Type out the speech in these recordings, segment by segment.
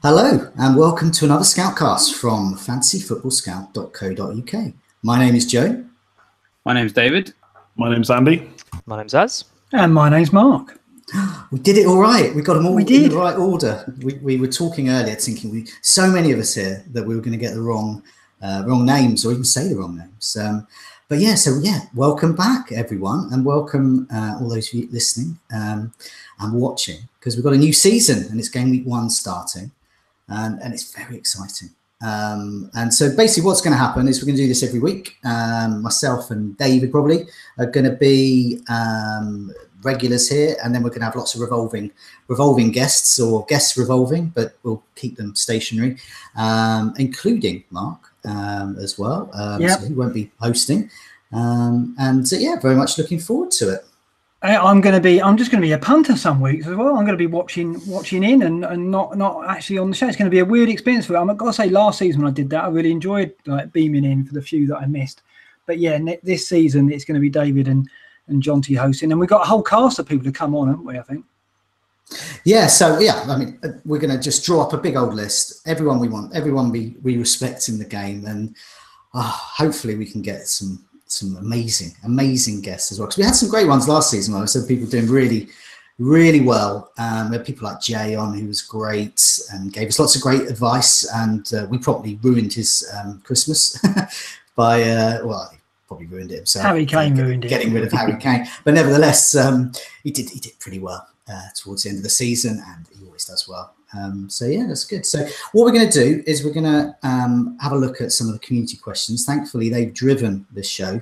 Hello and welcome to another Scoutcast from fantasyfootballscout.co.uk. My name is Joe. My name's David. My name's Andy. My name's Az. And my name's Mark. We did it all right. We got them all in the right order. We were talking earlier, thinking so many of us here that we were going to get the wrong names or even say the wrong names. Welcome back, everyone, and welcome all those of you listening and watching, because we've got a new season and it's game week 1 starting, and it's very exciting. And so basically what's going to happen is we're going to do this every week. Myself and David probably are going to be regulars here, and then we're going to have lots of revolving guests or guests revolving, but we'll keep them stationary, including Mark as well. So he won't be hosting, very much looking forward to it. I'm just going to be a punter some weeks as well. I'm going to be watching in and not actually on the show. It's going to be a weird experience for me. I've got to say, last season when I did that, I really enjoyed beaming in for the few that I missed. But yeah, this season it's going to be David and Jonty hosting, and we've got a whole cast of people to come on, haven't we? I think. Yeah. So yeah, I mean, we're going to just draw up a big old list. Everyone we want, everyone we respect in the game, and hopefully we can get some amazing guests as well, because we had some great ones last season. I said people doing really well. We had people like Jay on, who was great and gave us lots of great advice, and we probably ruined his Christmas by he probably ruined it himself. Harry Kane ruined it, getting rid of Harry Kane, but nevertheless he did pretty well towards the end of the season, and he always does well. So yeah, that's good. So what we're going to do is we're going to have a look at some of the community questions. Thankfully, they've driven this show.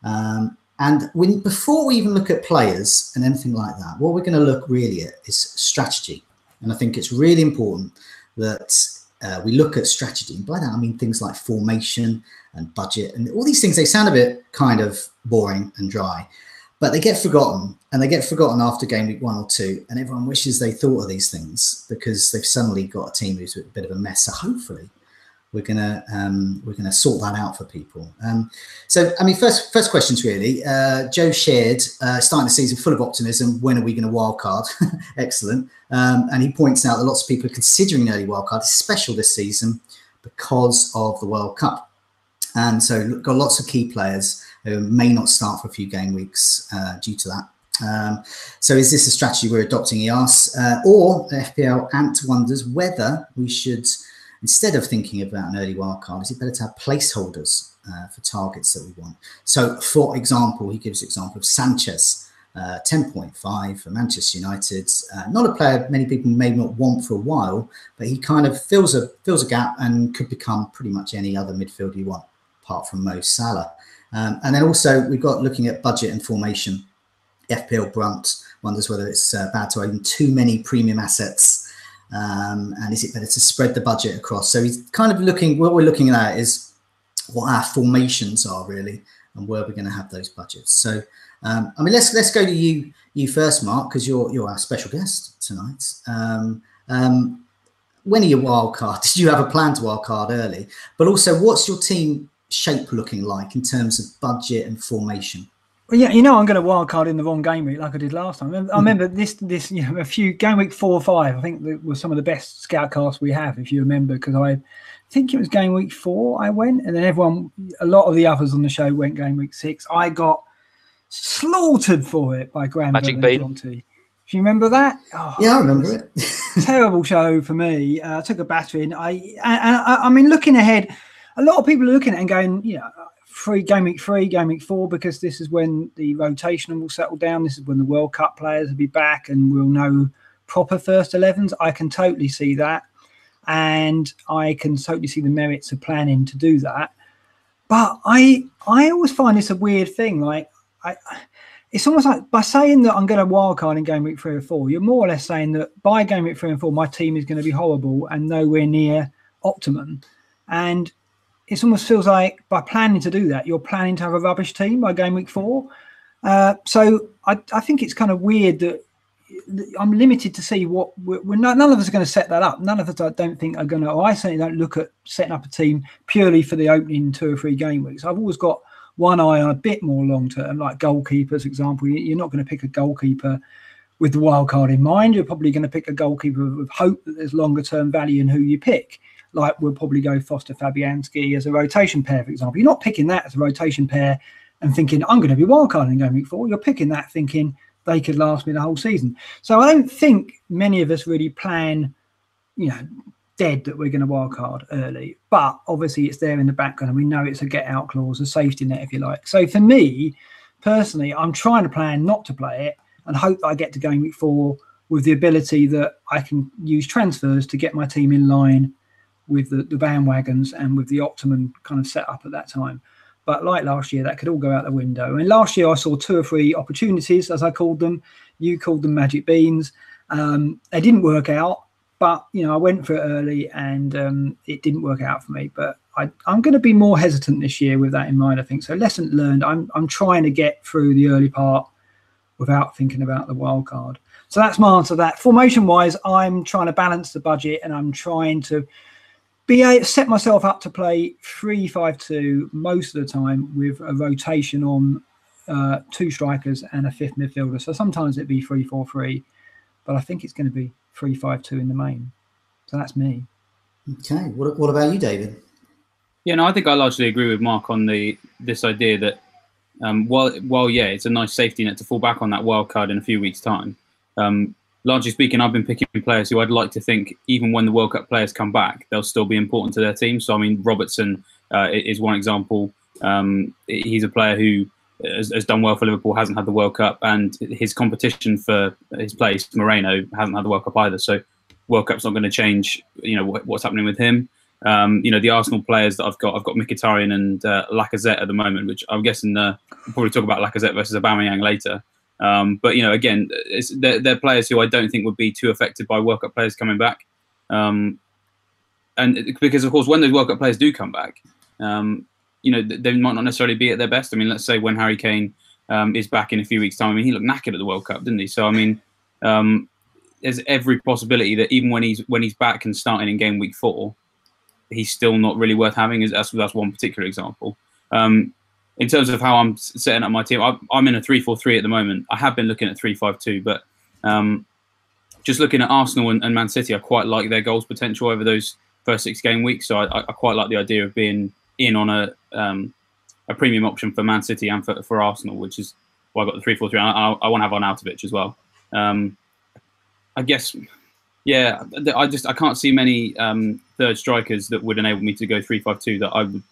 Before we even look at players and anything like that, what we're going to look really at is strategy. And I think it's really important that we look at strategy. And by that, I mean things like formation and budget and all these things. They sound a bit kind of boring and dry, but they get forgotten, and they get forgotten after game week 1 or 2, and everyone wishes they thought of these things because they've suddenly got a team who's a bit of a mess. So hopefully we're gonna sort that out for people. So I mean, first questions really. Joe shared starting the season full of optimism. When are we going to wildcard? Excellent. And he points out that lots of people are considering early wildcard. It's special this season because of the World Cup, and so got lots of key players who may not start for a few game weeks due to that. So is this a strategy we're adopting, he asks, or FPL Ant wonders whether we should, instead of thinking about an early wildcard, is it better to have placeholders for targets that we want? So for example, he gives the example of Sanchez, 10.5 for Manchester United, not a player many people may not want for a while, but he kind of fills a gap and could become pretty much any other midfielder you want, apart from Mo Salah. And then also we've got looking at budget and formation. FPL Brunt wonders whether it's bad to own too many premium assets, and is it better to spread the budget across? So he's kind of looking, what we're looking at is what our formations are really, and where we're going to have those budgets. So I mean, let's go to you first, Mark, because you're our special guest tonight. When are your wildcard? Did you have a plan to wildcard early? But also, what's your team shape looking like in terms of budget and formation? Well, yeah, I'm going to wildcard in the wrong game week like I did last time. I remember this a few game week 4 or 5. I think that was some of the best Scoutcasts we have, if you remember, because I think it was game week 4 I went, and then a lot of the others on the show went game week 6. I got slaughtered for it by Graham and Jonty. Do you remember that? Oh, yeah, I remember it. Terrible show for me. I took a battering. I mean, looking ahead, a lot of people are looking at it and going, game week 3, game week 4, because this is when the rotation will settle down. This is when the World Cup players will be back and we'll know proper first 11s. I can totally see that, and I can totally see the merits of planning to do that. But I always find this a weird thing. Like it's almost like by saying that I'm going to wildcard in game week 3 or 4, you're more or less saying that by game week 3 and 4, my team is going to be horrible and nowhere near optimum. And it almost feels like by planning to do that, you're planning to have a rubbish team by game week 4. So I think it's kind of weird that I'm limited to see what none of us are going to set that up. None of us, I don't think, are going to. I certainly don't look at setting up a team purely for the opening 2 or 3 game weeks. I've always got one eye on a bit more long term, like goalkeepers, example. You're not going to pick a goalkeeper with the wild card in mind. You're probably going to pick a goalkeeper with hope that there's longer term value in who you pick. Like we'll probably go Foster Fabianski as a rotation pair, for example. You're not picking that as a rotation pair and thinking, I'm going to be wildcarding in Game Week 4. You're picking that thinking they could last me the whole season. So I don't think many of us really plan, dead that we're going to wildcard early. But obviously it's there in the background and we know it's a get out clause, a safety net, if you like. So for me, personally, I'm trying to plan not to play it and hope that I get to Game Week 4 with the ability that I can use transfers to get my team in line with the bandwagons and with the optimum kind of setup at that time. But like last year, that could all go out the window. And last year I saw 2 or 3 opportunities, as I called them. You called them magic beans. They didn't work out, but I went for it early and it didn't work out for me. But I'm going to be more hesitant this year with that in mind, I think. So lesson learned. I'm trying to get through the early part without thinking about the wild card. So that's my answer to that. Formation-wise, I'm trying to balance the budget and I'm trying to set myself up to play 3-5-2 most of the time with a rotation on 2 strikers and a 5th midfielder. So sometimes it'd be 3-4-3, but I think it's going to be 3-5-2 in the main. So that's me. Okay. What about you, David? Yeah, no, I think I largely agree with Mark on this idea that while it's a nice safety net to fall back on that wild card in a few weeks' time. Largely speaking, I've been picking players who I'd like to think, even when the World Cup players come back, they'll still be important to their team. So, I mean, Robertson is one example. He's a player who has done well for Liverpool, hasn't had the World Cup, and his competition for his place, Moreno, hasn't had the World Cup either. So, World Cup's not going to change, what's happening with him. The Arsenal players that I've got Mkhitaryan and Lacazette at the moment, which I'm guessing we'll probably talk about Lacazette versus Aubameyang later. But again, they're players who I don't think would be too affected by World Cup players coming back, and because of course when those World Cup players do come back, they might not necessarily be at their best. I mean, let's say when Harry Kane is back in a few weeks' time. I mean, he looked knackered at the World Cup, didn't he? So I mean, there's every possibility that even when he's back and starting in Game Week 4, he's still not really worth having. That's one particular example. In terms of how I'm setting up my team, I'm in a 3-4-3 at the moment. I have been looking at 3-5-2, but just looking at Arsenal and Man City, I quite like their goals potential over those first 6 game weeks. So I quite like the idea of being in on a premium option for Man City and for Arsenal, which is why I got the 3-4-3. I want to have Arnautovic as well. I guess, yeah, I can't see many third strikers that would enable me to go 3-5-2 that I would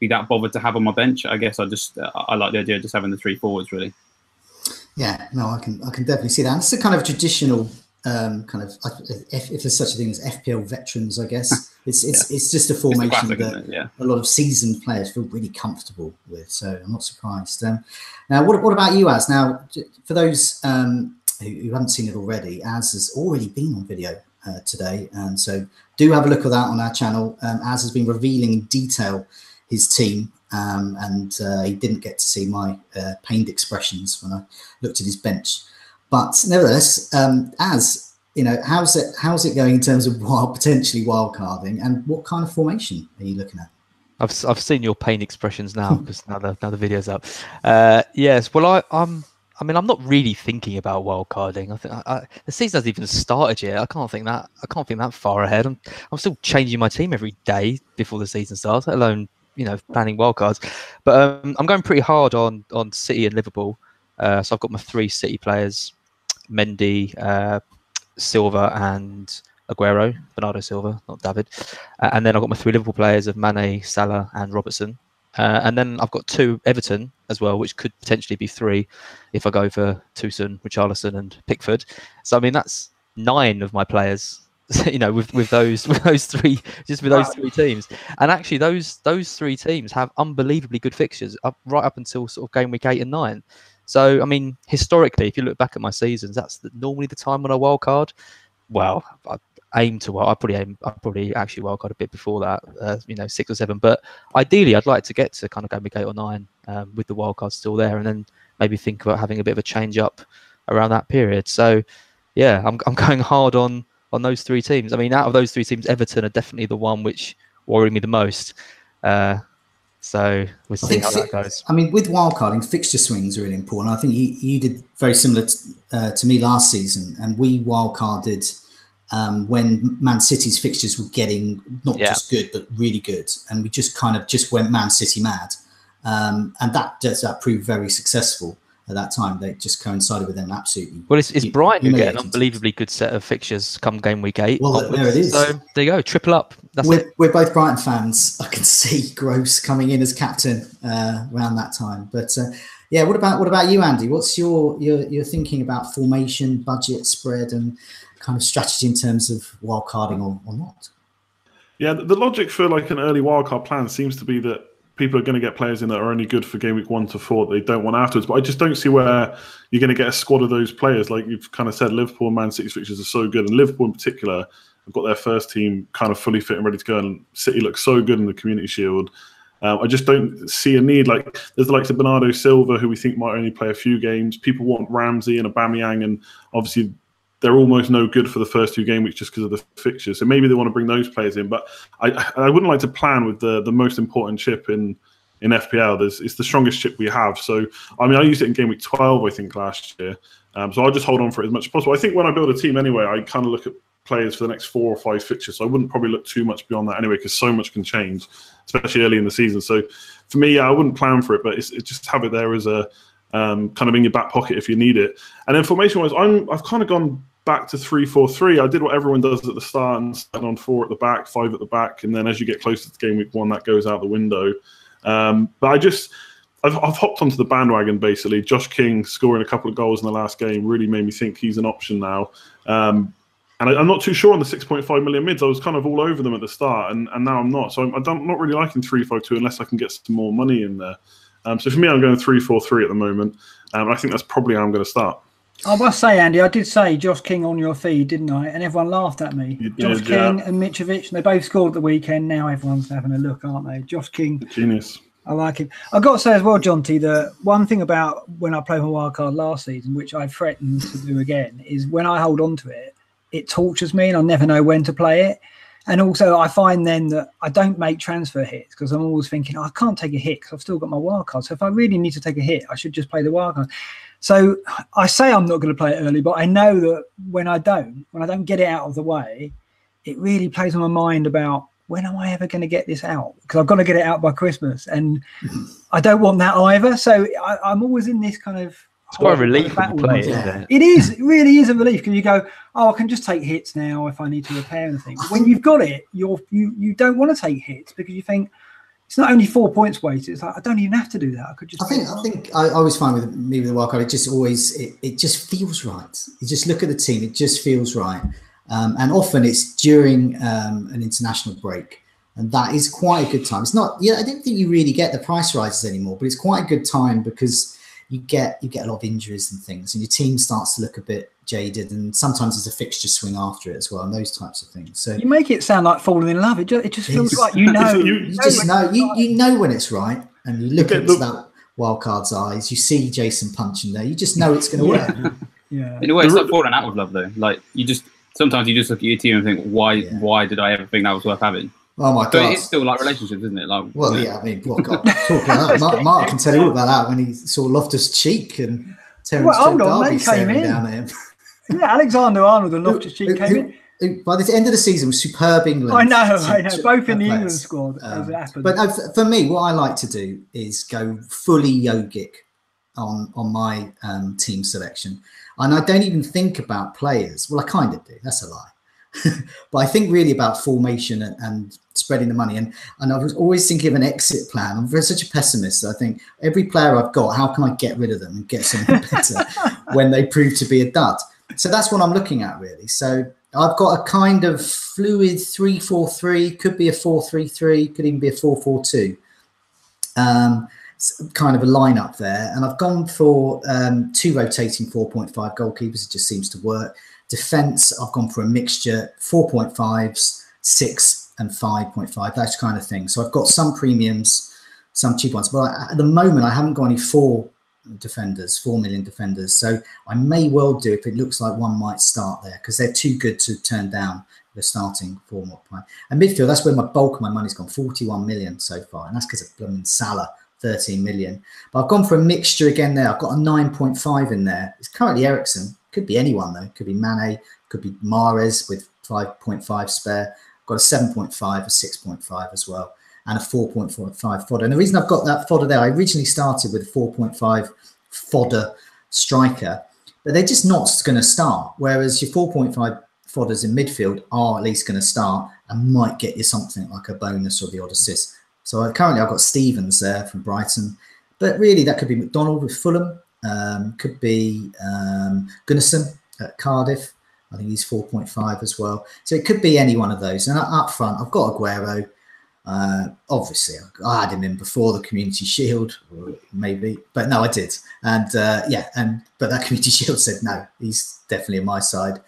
be that bothered to have on my bench. I guess I like the idea of just having the 3 forwards really. Yeah, no, I can definitely see that. And it's a kind of traditional if there's such a thing as FPL veterans, I guess it's just a formation that a lot of seasoned players feel really comfortable with. So I'm not surprised. Now, what about you, Az? Now, for those who haven't seen it already, Az has already been on video today, and so do have a look at that on our channel. Az has been revealing in detail his team, and he didn't get to see my pained expressions when I looked at his bench. But nevertheless, Az, how's it going in terms of potentially wild carding, and what kind of formation are you looking at? I've seen your pain expressions now because now the video's up. Yes, well, I'm not really thinking about wild carding. I think the season hasn't even started yet. I can't think that far ahead. I'm still changing my team every day before the season starts, let alone planning wild cards. But I'm going pretty hard on City and Liverpool. So I've got my 3 City players: Mendy, Silva, and Aguero. Bernardo Silva, not David. And then I've got my 3 Liverpool players of Mane, Salah, and Robertson. And then I've got 2 Everton as well, which could potentially be 3 if I go for Toussaint, Richarlison, and Pickford. So I mean, that's 9 of my players, with those 3, just with those 3 teams. And actually, those 3 teams have unbelievably good fixtures right up until sort of game week 8 and 9. So I mean, historically, if you look back at my seasons, that's normally the time when I wildcard. Well, I probably actually wildcard a bit before that, 6 or 7. But ideally, I'd like to get to kind of game week 8 or 9 with the wildcard still there, and then maybe think about having a bit of a change up around that period. So yeah, I'm going hard on those 3 teams. I mean, out of those 3 teams, Everton are definitely the one which worry me the most. So we'll see how that goes. I mean, with wildcarding, fixture swings are really important. I think you did very similar to me last season, and we wildcarded when Man City's fixtures were getting not just good, but really good. And we just kind of went Man City mad. And that proved very successful at that time. They just coincided with them absolutely. Well, it's Brighton who get an unbelievably good set of fixtures come game week 8. Well, there it is. So there you go, triple up. We're both Brighton fans. I can see Gross coming in as captain around that time. But what about you, Andy? What's your thinking about formation, budget, spread, and kind of strategy in terms of wildcarding or not? Yeah, the logic for like an early wildcard plan seems to be that people are going to get players in that are only good for game week 1 to 4 that they don't want afterwards. But I just don't see where you're going to get a squad of those players. Like you've kind of said, Liverpool and Man City's fixtures are so good. And Liverpool in particular have got their first team kind of fully fit and ready to go. And City looks so good in the Community Shield. I just don't see a need. Like there's the likes of Bernardo Silva, who we think might only play a few games. People want Ramsey and Aubameyang, and obviously they're almost no good for the first 2 game weeks just because of the fixtures. So maybe they want to bring those players in. But I wouldn't like to plan with the most important chip in FPL. It's the strongest chip we have. So, I mean, I used it in game week 12, I think, last year. So I'll just hold on for it as much as possible. I think when I build a team anyway, I kind of look at players for the next 4 or 5 fixtures. So I wouldn't probably look too much beyond that anyway, because so much can change, especially early in the season. So for me, I wouldn't plan for it, but it's just have it there as a kind of in your back pocket if you need it. And then formation-wise, I've kind of gone back to 3-4-3. I did what everyone does at the start and started on 4 at the back, 5 at the back, and then as you get closer to game week 1, that goes out the window. But I've hopped onto the bandwagon basically. Josh King scoring a couple of goals in the last game really made me think he's an option now. And I'm not too sure on the 6.5 million mids. I was kind of all over them at the start, and now I'm not. So I'm not really liking 3-5-2 unless I can get some more money in there. So for me, I'm going 3-4-3 at the moment. I think that's probably how I'm going to start. I must say, Andy, I did say Josh King on your feed, didn't I? And everyone laughed at me. Josh King and Mitrovic, they both scored at the weekend. Now everyone's having a look, aren't they? Josh King. Genius. I like him. I've got to say as well, Jonty, that one thing about when I played my wildcard last season, which I threatened to do again, is when I hold on to it, it tortures me and I never know when to play it. And also I find then that I don't make transfer hits because I'm always thinking, I can't take a hit because I've still got my wildcard. So if I really need to take a hit, I should just play the wildcard. So I say I'm not going to play it early, but I know that when I don't get it out of the way, it really plays on my mind about when am I ever going to get this out? Because I've got to get it out by Christmas, and I don't want that either. So I'm always in this kind of. It's quite a relief when you play it, isn't it? It is. It really is a relief because you go, I can just take hits now if I need to repair anything. When you've got it, you don't want to take hits because you think. It's not only 4 points weighted. It's like I don't even have to do that. I could just. I think I always find with me with the wildcard, it just feels right. You just look at the team, it just feels right, and often it's during an international break, and that is quite a good time. It's not. I don't think you really get the price rises anymore, but it's quite a good time because you get a lot of injuries and things, and your team starts to look a bit jaded, and sometimes there's a fixture swing after it as well, and those types of things. So you make it sound like falling in love. It just feels like you know. you just know. You know when it's right, and you look into that wildcard's eyes. You see Jason punching there. You just know it's going to work. Yeah. In a way, it's like falling out with love, though. Like sometimes you just look at your team and think, why did I ever think that was worth having? Oh my God! So it's still like relationships, isn't it? Like, well, I mean, what God, talking about that. Mark can tell you all about that when he saw Loftus Cheek and Terence Darby staring down at him. Yeah, Alexander Arnold and Loftus Cheek came in. By the end of the season, was superb England. I know, both in the England squad as it happened. But for me, what I like to do is go fully yogic on my team selection, and I don't even think about players. Well, I kind of do. That's a lie. But I think really about formation and spreading the money. And I was always thinking of an exit plan. I'm such a pessimist. I think every player I've got, how can I get rid of them and get someone better when they prove to be a dud? So that's what I'm looking at, really. So I've got a kind of fluid 3-4-3, could be a 4-3-3, could even be a 4-4-2. Kind of a lineup there. And I've gone for 2 rotating 4.5 goalkeepers. It just seems to work. Defence, I've gone for a mixture, 4.5s, 6 and 5.5, that kind of thing. So I've got some premiums, some cheap ones. But at the moment, I haven't got any 4 million defenders. So I may well do if it looks like one might start there because they're too good to turn down we're starting for Mockpie. And midfield, that's where my bulk of my money's gone, 41 million so far. And that's because of blooming Salah, 13 million. But I've gone for a mixture again there. I've got a 9.5 in there. It's currently Ericsson. Could be anyone though. Could be Mane, could be Mahrez with 5.5 spare. I've got a 7.5, a 6.5 as well, and a 4.45 fodder. And the reason I've got that fodder there, I originally started with a 4.5 fodder striker, but they're just not going to start. Whereas your 4.5 fodders in midfield are at least going to start and might get you something like a bonus or the odd assist. So currently I've got Stevens there from Brighton, but really that could be McDonald with Fulham, could be Gunnarsson at Cardiff. I think he's 4.5 as well. So it could be any one of those. And up front, I've got Aguero. Obviously, I had him in before the Community Shield, maybe, but no, I did. And but that Community Shield said no, he's definitely on my side.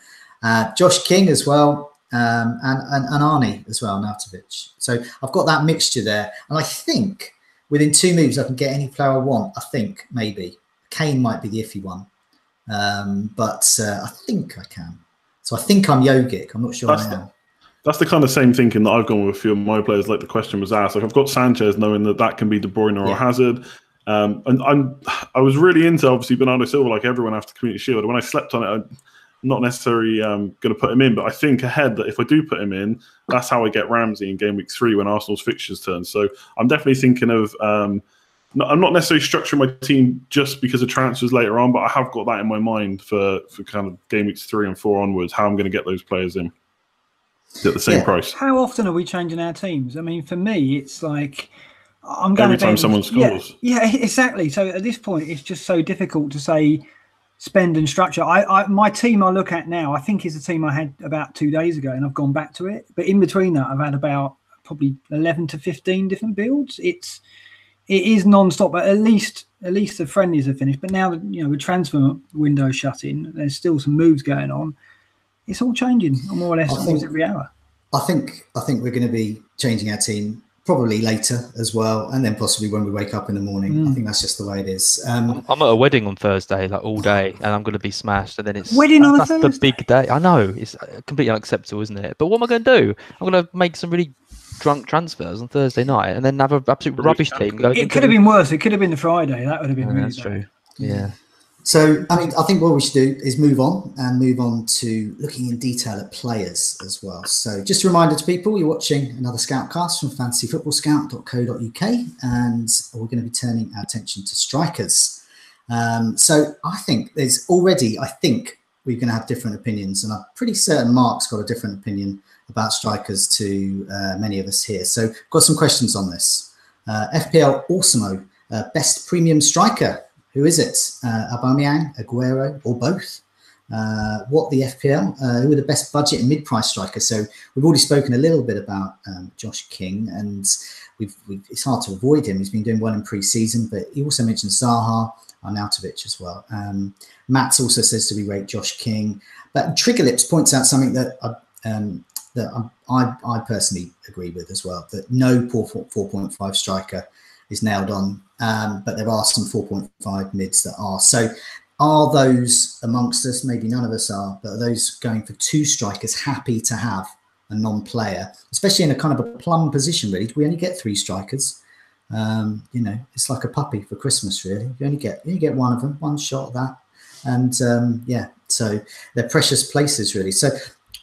Josh King as well, and Arnie as well, Nautovic. So I've got that mixture there, and I think within 2 moves I can get any player I want. I think maybe Kane might be the iffy one, but I think I can. So I think I'm Yogic. I'm not sure I am. That's the kind of same thinking that I've gone with a few of my players. Like the question was asked, like I've got Sanchez, knowing that can be De Bruyne or Hazard, and I was really into obviously Bernardo Silva, like everyone after Community Shield. When I slept on it, I'm not necessarily going to put him in, but I think ahead that if I do put him in, that's how I get Ramsey in game week 3 when Arsenal's fixtures turn. So I'm definitely thinking of. I'm not necessarily structuring my team just because of transfers later on, but I have got that in my mind for kind of game weeks 3 and 4 onwards, how I'm going to get those players in at the same price. How often are we changing our teams? I mean, for me, it's like I'm going every time someone scores. Yeah, exactly. So at this point, it's just so difficult to say spend and structure. My team I look at now, I think is a team I had about 2 days ago, and I've gone back to it. But in between that, I've had about probably 11 to 15 different builds. It is non-stop, but at least the friendlies are finished. But now, with transfer window shut in, there's still some moves going on. It's all changing more or less almost every hour. I think we're going to be changing our team probably later as well, and then possibly when we wake up in the morning. I think that's just the way it is. I'm at a wedding on Thursday, like all day, and I'm going to be smashed. And then it's wedding on a Thursday. That's the big day. I know it's completely unacceptable, isn't it? But what am I going to do? I'm going to make some really drunk transfers on Thursday night, and then have an absolute rubbish team. It could have been worse. It could have been the Friday. That would have been really that's bad. True. Yeah. So, I mean, I think what we should do is move on to looking in detail at players as well. So just a reminder to people, you're watching another Scoutcast from fantasyfootballscout.co.uk, and we're going to be turning our attention to strikers. So I think we're going to have different opinions, and I'm pretty certain Mark's got a different opinion about strikers to many of us here. So I've got some questions on this. FPL Awesomeo, best premium striker. Who is it? Aubameyang, Aguero, or both? What the FPL? Who are the best budget and mid-price strikers? So we've already spoken a little bit about Josh King, and it's hard to avoid him. He's been doing well in pre-season, but he also mentioned Zaha, Arnautovic as well. Matt also says to rate Josh King, but Triggerlips points out something that I personally agree with as well, that no 4.5 striker is nailed on, but there are some 4.5 mids that are. So are those amongst us, maybe none of us are, but are those going for 2 strikers happy to have a non-player, especially in a kind of a plum position, really? Do we only get 3 strikers? It's like a puppy for Christmas, really. You only get one of them, one shot of that. And so they're precious places, really. So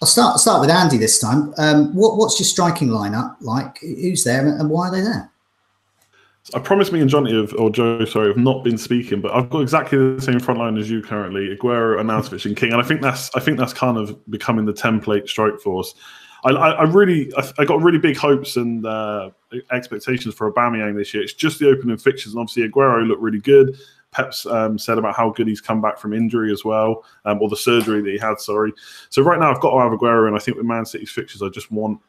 I'll start with Andy this time. What's your striking lineup like? Who's there and why are they there? I promise me and Joe have not been speaking, but I've got exactly the same front line as you currently: Aguero, Arnautovic, and King. And I think that's kind of becoming the template strike force. I got really big hopes and expectations for Aubameyang this year. It's just the opening fixtures, and obviously Aguero looked really good. Pep's said about how good he's come back from injury as well, or the surgery that he had. Sorry. So right now I've got to have Aguero, and I think with Man City's fixtures, I just want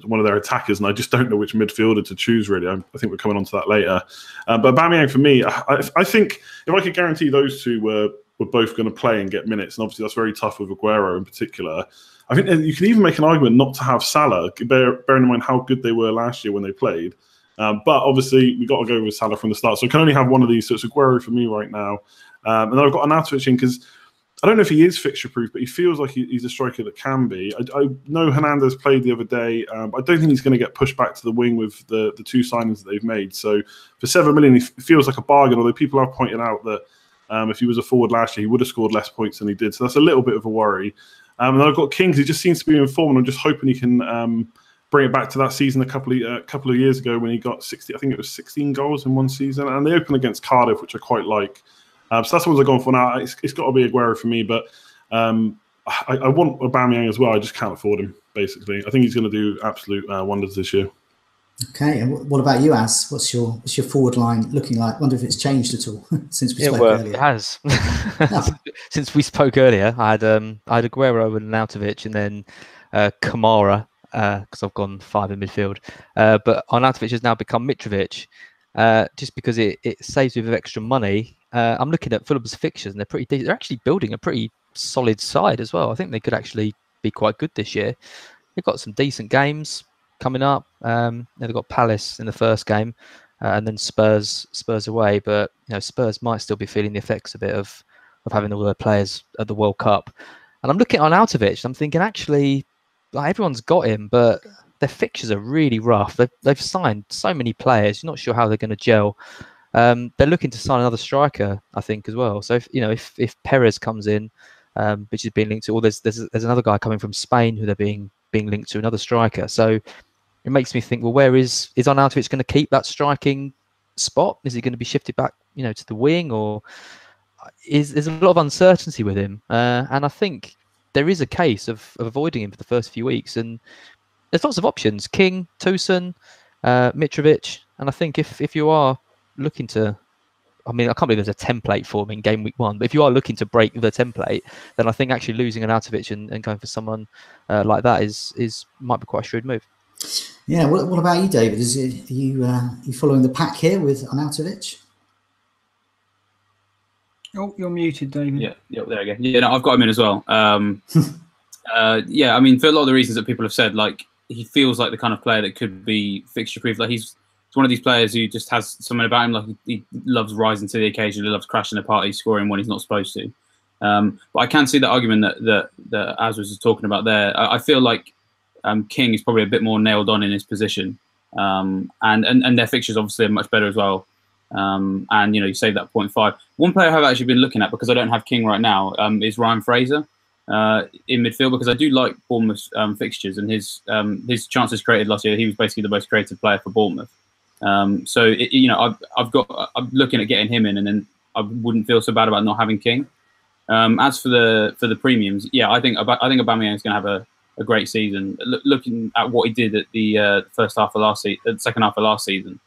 one of their attackers, and I just don't know which midfielder to choose, really. I think we're coming on to that later. But Aubameyang, for me, I think if I could guarantee those two were both going to play and get minutes, and obviously that's very tough with Aguero in particular, I think you can even make an argument not to have Salah, bearing in mind how good they were last year when they played. But obviously, we got to go with Salah from the start. So I can only have one of these. So it's Aguero for me right now. And then I've got Arnautovic in because I don't know if he is fixture proof, but he feels like he's a striker that can be. I know Hernandez played the other day. I don't think he's going to get pushed back to the wing with the two signings that they've made. So for 7 million, he feels like a bargain, although people have pointed out that if he was a forward last year, he would have scored less points than he did. So that's a little bit of a worry. And then I've got King, he just seems to be in form, and I'm just hoping he can bring it back to that season a couple of years ago when he got 60. I think it was 16 goals in one season, and they opened against Cardiff, which I quite like. So that's the ones I've gone for now. It's got to be Aguero for me, but I want Aubameyang as well. I just can't afford him, basically. I think he's going to do absolute wonders this year. Okay, and what about you, Az? What's your forward line looking like? I wonder if it's changed at all since we spoke earlier. It has. Since we spoke earlier, I had Aguero and Arnautovic, and then Kamara, because I've gone 5 in midfield. But Arnautovic has now become Mitrovic, just because it saves me with extra money. I'm looking at Fulham's fixtures, and they're pretty decent. They're actually building a pretty solid side as well. I think they could actually be quite good this year. They've got some decent games coming up. They've got Palace in the first game, and then Spurs away. But Spurs might still be feeling the effects a bit of having all their players at the World Cup. And I'm looking at Arnautovic, and I'm thinking actually, like, everyone's got him, but their fixtures are really rough. They've signed so many players. You're not sure how they're going to gel. They're looking to sign another striker, I think, as well. So if Perez comes in, which is being linked to, or there's another guy coming from Spain who they're being linked to, another striker. So it makes me think, well, where is Arnautovic going to keep that striking spot? Is he going to be shifted back, to the wing, or there's a lot of uncertainty with him? And I think there is a case of avoiding him for the first few weeks. And there's lots of options: King, Toussaint, Mitrovic. And I think if you are looking to, I can't believe there's a template for him in game week 1, but if you are looking to break the template, then I think actually losing Arnautovic and going for someone like that is might be quite a shrewd move. Yeah. What about you, David? Are you following the pack here with Arnautovic? Oh, you're muted, David. Yeah, there we go. Yeah, no, I've got him in as well. For a lot of the reasons that people have said, like, he feels like the kind of player that could be fixture proof. Like, he's one of these players who just has something about him. Like, he loves rising to the occasion. He loves crashing a party, scoring when he's not supposed to. But I can see the argument that Az was just talking about there. I feel like King is probably a bit more nailed on in his position, and their fixtures obviously are much better as well. And you save that 0.5. One player I've actually been looking at, because I don't have King right now, is Ryan Fraser in midfield, because I do like Bournemouth's fixtures, and his chances created last year. He was basically the most creative player for Bournemouth. I'm looking at getting him in, and then I wouldn't feel so bad about not having King. As for the premiums, I think Aubameyang is going to have a great season. Looking at what he did at the first half of last season, the second half of last season,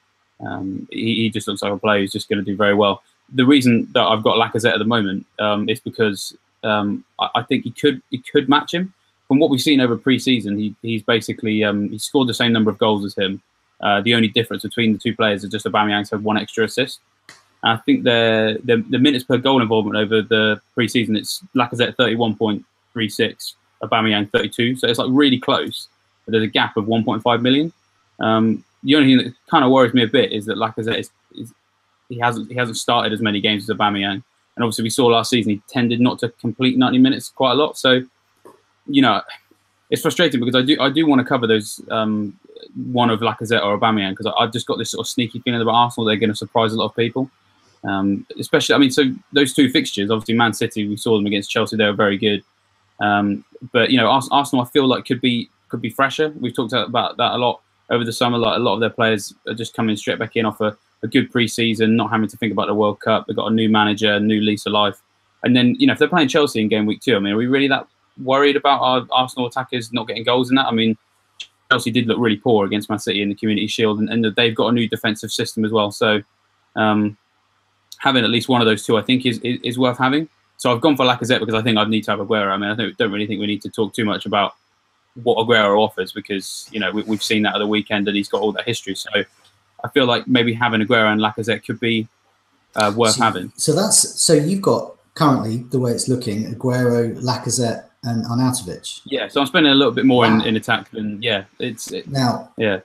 he just looks like a player who's just going to do very well. The reason that I've got Lacazette at the moment is because I think he could match him. From what we've seen over pre-season, he's basically he scored the same number of goals as him. The only difference between the two players is just Aubameyang's had one extra assist. And I think the minutes per goal involvement over the pre-season, it's Lacazette 31.36, Aubameyang 32. So it's like really close. But there's a gap of 1.5 million. The only thing that kind of worries me a bit is that Lacazette he hasn't started as many games as Aubameyang, and obviously we saw last season he tended not to complete 90 minutes quite a lot. So it's frustrating, because I do want to cover those one of Lacazette or Aubameyang, because I've just got this sort of sneaky feeling about Arsenal. They're going to surprise a lot of people, especially. So those two fixtures, obviously Man City, we saw them against Chelsea. They were very good, but Arsenal I feel like could be fresher. We've talked about that a lot over the summer. Like, a lot of their players are just coming straight back in off a good pre-season, not having to think about the World Cup. They've got a new manager, a new lease of life. And then, if they're playing Chelsea in game week 2, are we really that worried about our Arsenal attackers not getting goals in that? Chelsea did look really poor against Man City in the Community Shield, and they've got a new defensive system as well. So having at least one of those two, I think, is worth having. So I've gone for Lacazette because I think I'd need to have Aguero. I don't really think we need to talk too much about what Aguero offers, because we've seen that at the weekend, and he's got all that history. So I feel like maybe having Aguero and Lacazette could be worth having. So you've got currently, the way it's looking, Aguero, Lacazette, and Arnautovic. Yeah, so I'm spending a little bit more in attack than now. Yeah.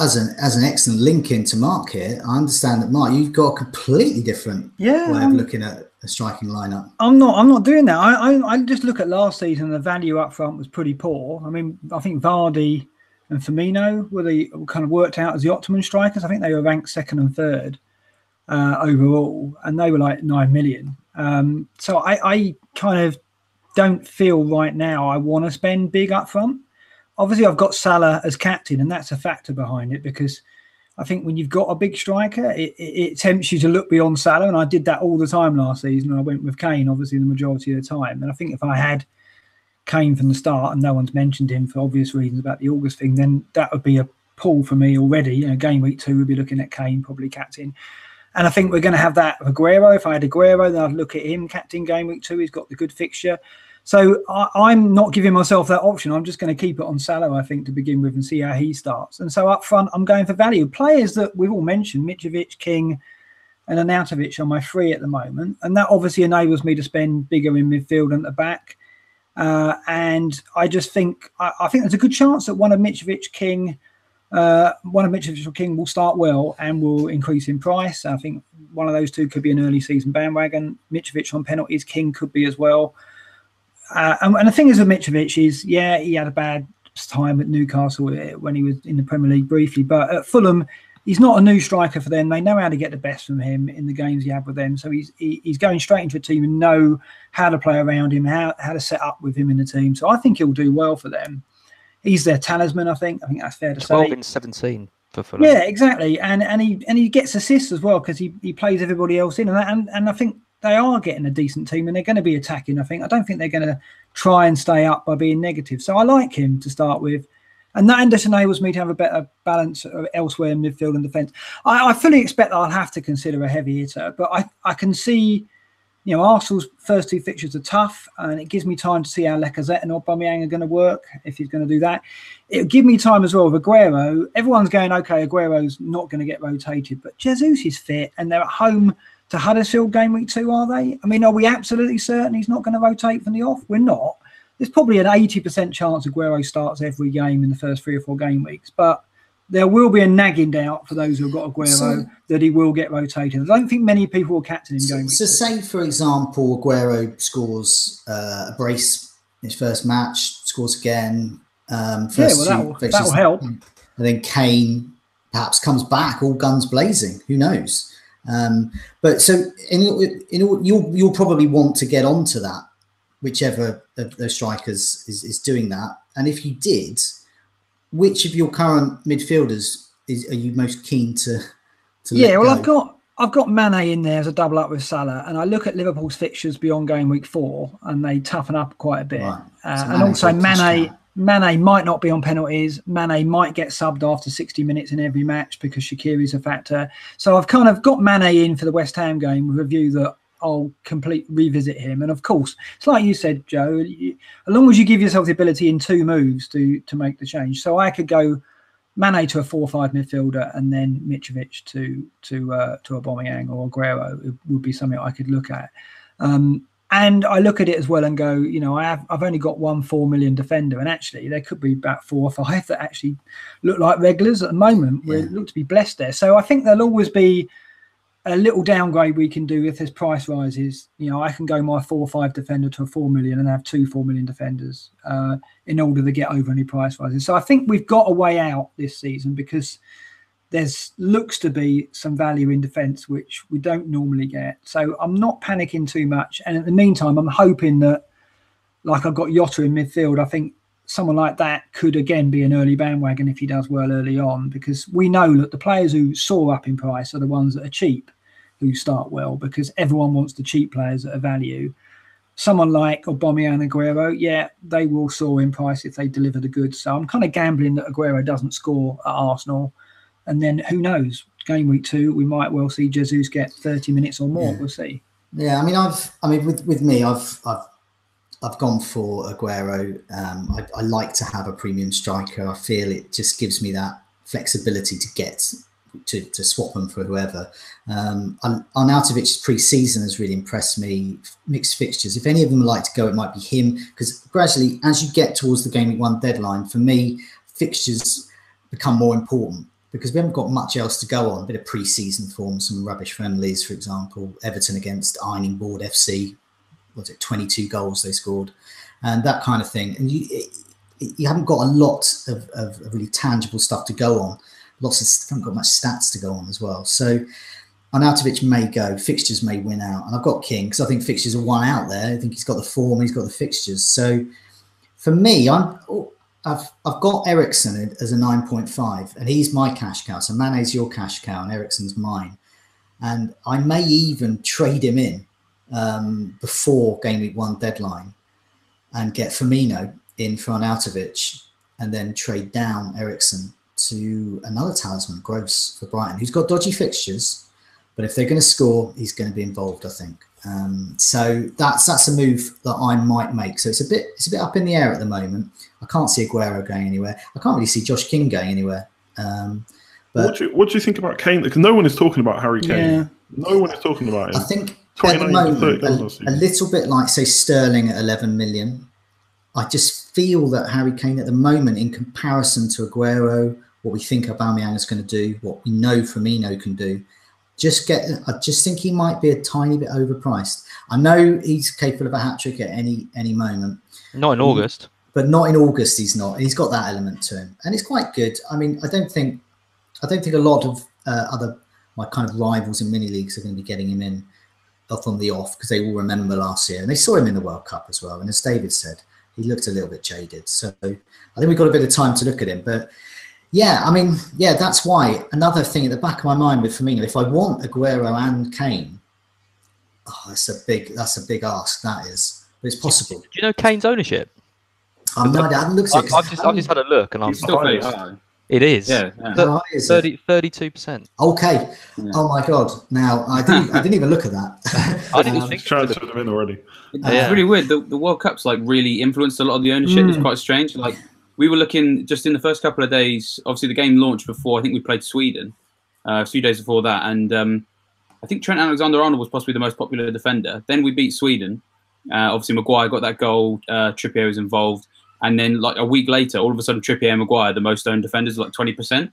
as an excellent link into Mark here, I understand that, Mark, you've got a completely different way of looking at a striking lineup. I'm not doing that. I just look at last season. The value up front was pretty poor. I mean, I think Vardy and Firmino were the kind of worked out as the optimum strikers. I think they were ranked second and third overall, and they were like 9 million. So I kind of don't feel right now I want to spend big up front. Obviously, I've got Salah as captain, and that's a factor behind it, because I think when you've got a big striker, it tempts you to look beyond Salah, and I did that all the time last season. I went with Kane, obviously, the majority of the time. And I think if I had Kane from the start, and no one's mentioned him for obvious reasons about the August thing, then that would be a pull for me already. You know, game week 2, we'd be looking at Kane, probably captain. And I think we're going to have that with Aguero. If I had Aguero, then I'd look at him captain game week 2. He's got the good fixture. So I'm not giving myself that option. I'm just going to keep it on Salah, I think, to begin with, and see how he starts. And so up front, I'm going for value. Players that we've all mentioned, Mitrovic, King, and Arnautovic are my 3 at the moment. And that obviously enables me to spend bigger in midfield and at the back. And I just think, I think there's a good chance that one of Mitrovic or King will start well and will increase in price. I think one of those two could be an early season bandwagon. Mitrovic on penalties, King could be as well. And the thing is with Mitrovic is, yeah, he had a bad time at Newcastle when he was in the Premier League briefly, but at Fulham, he's not a new striker for them. They know how to get the best from him in the games he had with them. So he's going straight into a team and know how to play around him, how to set up with him in the team. So I think he'll do well for them. He's their talisman, I think. I think that's fair to say. 12 in 17 for Fulham. Yeah, exactly. And he gets assists as well, because he plays everybody else in. And I think they are getting a decent team, and they're going to be attacking, I think. I don't think they're going to try and stay up by being negative. So I like him to start with. And that just enables me to have a better balance elsewhere in midfield and defence. I fully expect that I'll have to consider a heavy hitter, but I can see, you know, Arsenal's first 2 fixtures are tough, and it gives me time to see how Lacazette and Aubameyang are going to work, if he's going to do that. It'll give me time as well with Aguero. Everyone's going, okay, Aguero's not going to get rotated, but Jesus is fit, and they're at home to Huddersfield game week 2, are they? I mean, are we absolutely certain he's not going to rotate from the off? We're not. There's probably an 80% chance Aguero starts every game in the first 3 or 4 game weeks, but there will be a nagging doubt for those who've got Aguero that he will get rotated. I don't think many people will captain him going. So say, for example, Aguero scores a brace in his first match, scores again. That will help. And then Kane perhaps comes back, all guns blazing. Who knows? But so you'll probably want to get onto that, whichever of those strikers is doing that. And if you did, which of your current midfielders are you most keen to let go? I've got Mane in there as a double up with Salah, and I look at Liverpool's fixtures beyond game week 4, and they toughen up quite a bit. Right. And also Mane might not be on penalties. Mane might get subbed after 60 minutes in every match because Shaqiri's a factor. So I've kind of got Mane in for the West Ham game with a view that I'll revisit him. And of course, it's like you said, Joe, as long as you give yourself the ability in 2 moves to make the change. So I could go Mane to a 4-5 midfielder, and then Mitrovic to Aubameyang or Aguero. It would be something I could look at. And I look at it as well and go, you know, I've only got 1 4 million defender, and actually there could be about 4 or 5 that actually look like regulars at the moment. We look to be blessed there. So I think there'll always be a little downgrade we can do if there's price rises. You know, I can go my 4 or 5 defender to a 4 million and have 2 4 million defenders in order to get over any price rises. So I think we've got a way out this season, because there's looks to be some value in defence, which we don't normally get. So I'm not panicking too much. And in the meantime, I'm hoping that, like I've got Jota in midfield, I think someone like that could again be an early bandwagon if he does well early on, because we know that the players who soar up in price are the ones that are cheap, who start well, because everyone wants the cheap players at a value. Someone like Aubameyang and Aguero, yeah, they will soar in price if they deliver the goods. So I'm kind of gambling that Aguero doesn't score at Arsenal. And then who knows? Game week 2, we might well see Jesus get 30 minutes or more. Yeah. We'll see. Yeah, I mean, with me, I've gone for Aguero. I like to have a premium striker. I feel it just gives me that flexibility to get to swap them for whoever. Arnautovic's pre-season has really impressed me. Mixed fixtures. If any of them would like to go, it might be him, because gradually, as you get towards the game week 1 deadline, for me, fixtures become more important. because we haven't got much else to go on. A bit of pre-season form, some rubbish friendlies, for example, Everton against Ironing Board FC. Was it 22 goals they scored, and that kind of thing. And you haven't got a lot of really tangible stuff to go on. Haven't got much stats to go on as well. So Arnautovic may go, fixtures may win out, and I've got King because I think fixtures are one out there. I think he's got the form, he's got the fixtures. So for me, I've got Eriksen as a 9.5, and he's my cash cow. So Mane's your cash cow, and Eriksen's mine. And I may even trade him in before Game Week 1 deadline and get Firmino in for Arnautovic, and then trade down Eriksen to another talisman, Gross, for Brighton, who's got dodgy fixtures, but if they're going to score, he's going to be involved, I think. So that's a move that I might make. So it's a bit up in the air at the moment. I can't see Aguero going anywhere. I can't really see Josh King going anywhere. But what do you think about Kane? Because no one is talking about Harry Kane. Yeah. No one is talking about him. I think at the moment, a little bit like, say, Sterling at 11 million. I just feel that Harry Kane at the moment, in comparison to Aguero, what we think Aubameyang is going to do, what we know Firmino can do, I just think he might be a tiny bit overpriced. I know he's capable of a hat-trick at any moment. Not in August. But not in August, he's not. He's got that element to him. And it's quite good. I mean, I don't think a lot of my kind of rivals in mini leagues are going to be getting him in from the off, because they will remember last year. And they saw him in the World Cup as well. And as David said, he looked a little bit jaded. So I think we've got a bit of time to look at him. But yeah, I mean, yeah, that's why. Another thing at the back of my mind with Firmino, if I want Aguero and Kane, that's a big ask, that is. But it's possible. Do you know Kane's ownership? I haven't looked at it. I've just had a look, and I'm still very high. It is. Yeah. 32%. Okay. Yeah. Oh my God. Now I didn't even look at that. I didn't think transferred them in already. It's really weird. The World Cup's like really influenced a lot of the ownership. It's quite strange. Like, we were looking just in the first couple of days. Obviously, the game launched before. I think we played Sweden a few days before that, and I think Trent Alexander-Arnold was possibly the most popular defender. Then we beat Sweden. Obviously, Maguire got that goal. Trippier was involved. And then, like a week later, all of a sudden, Trippier and Maguire, the most owned defenders, like 20%. And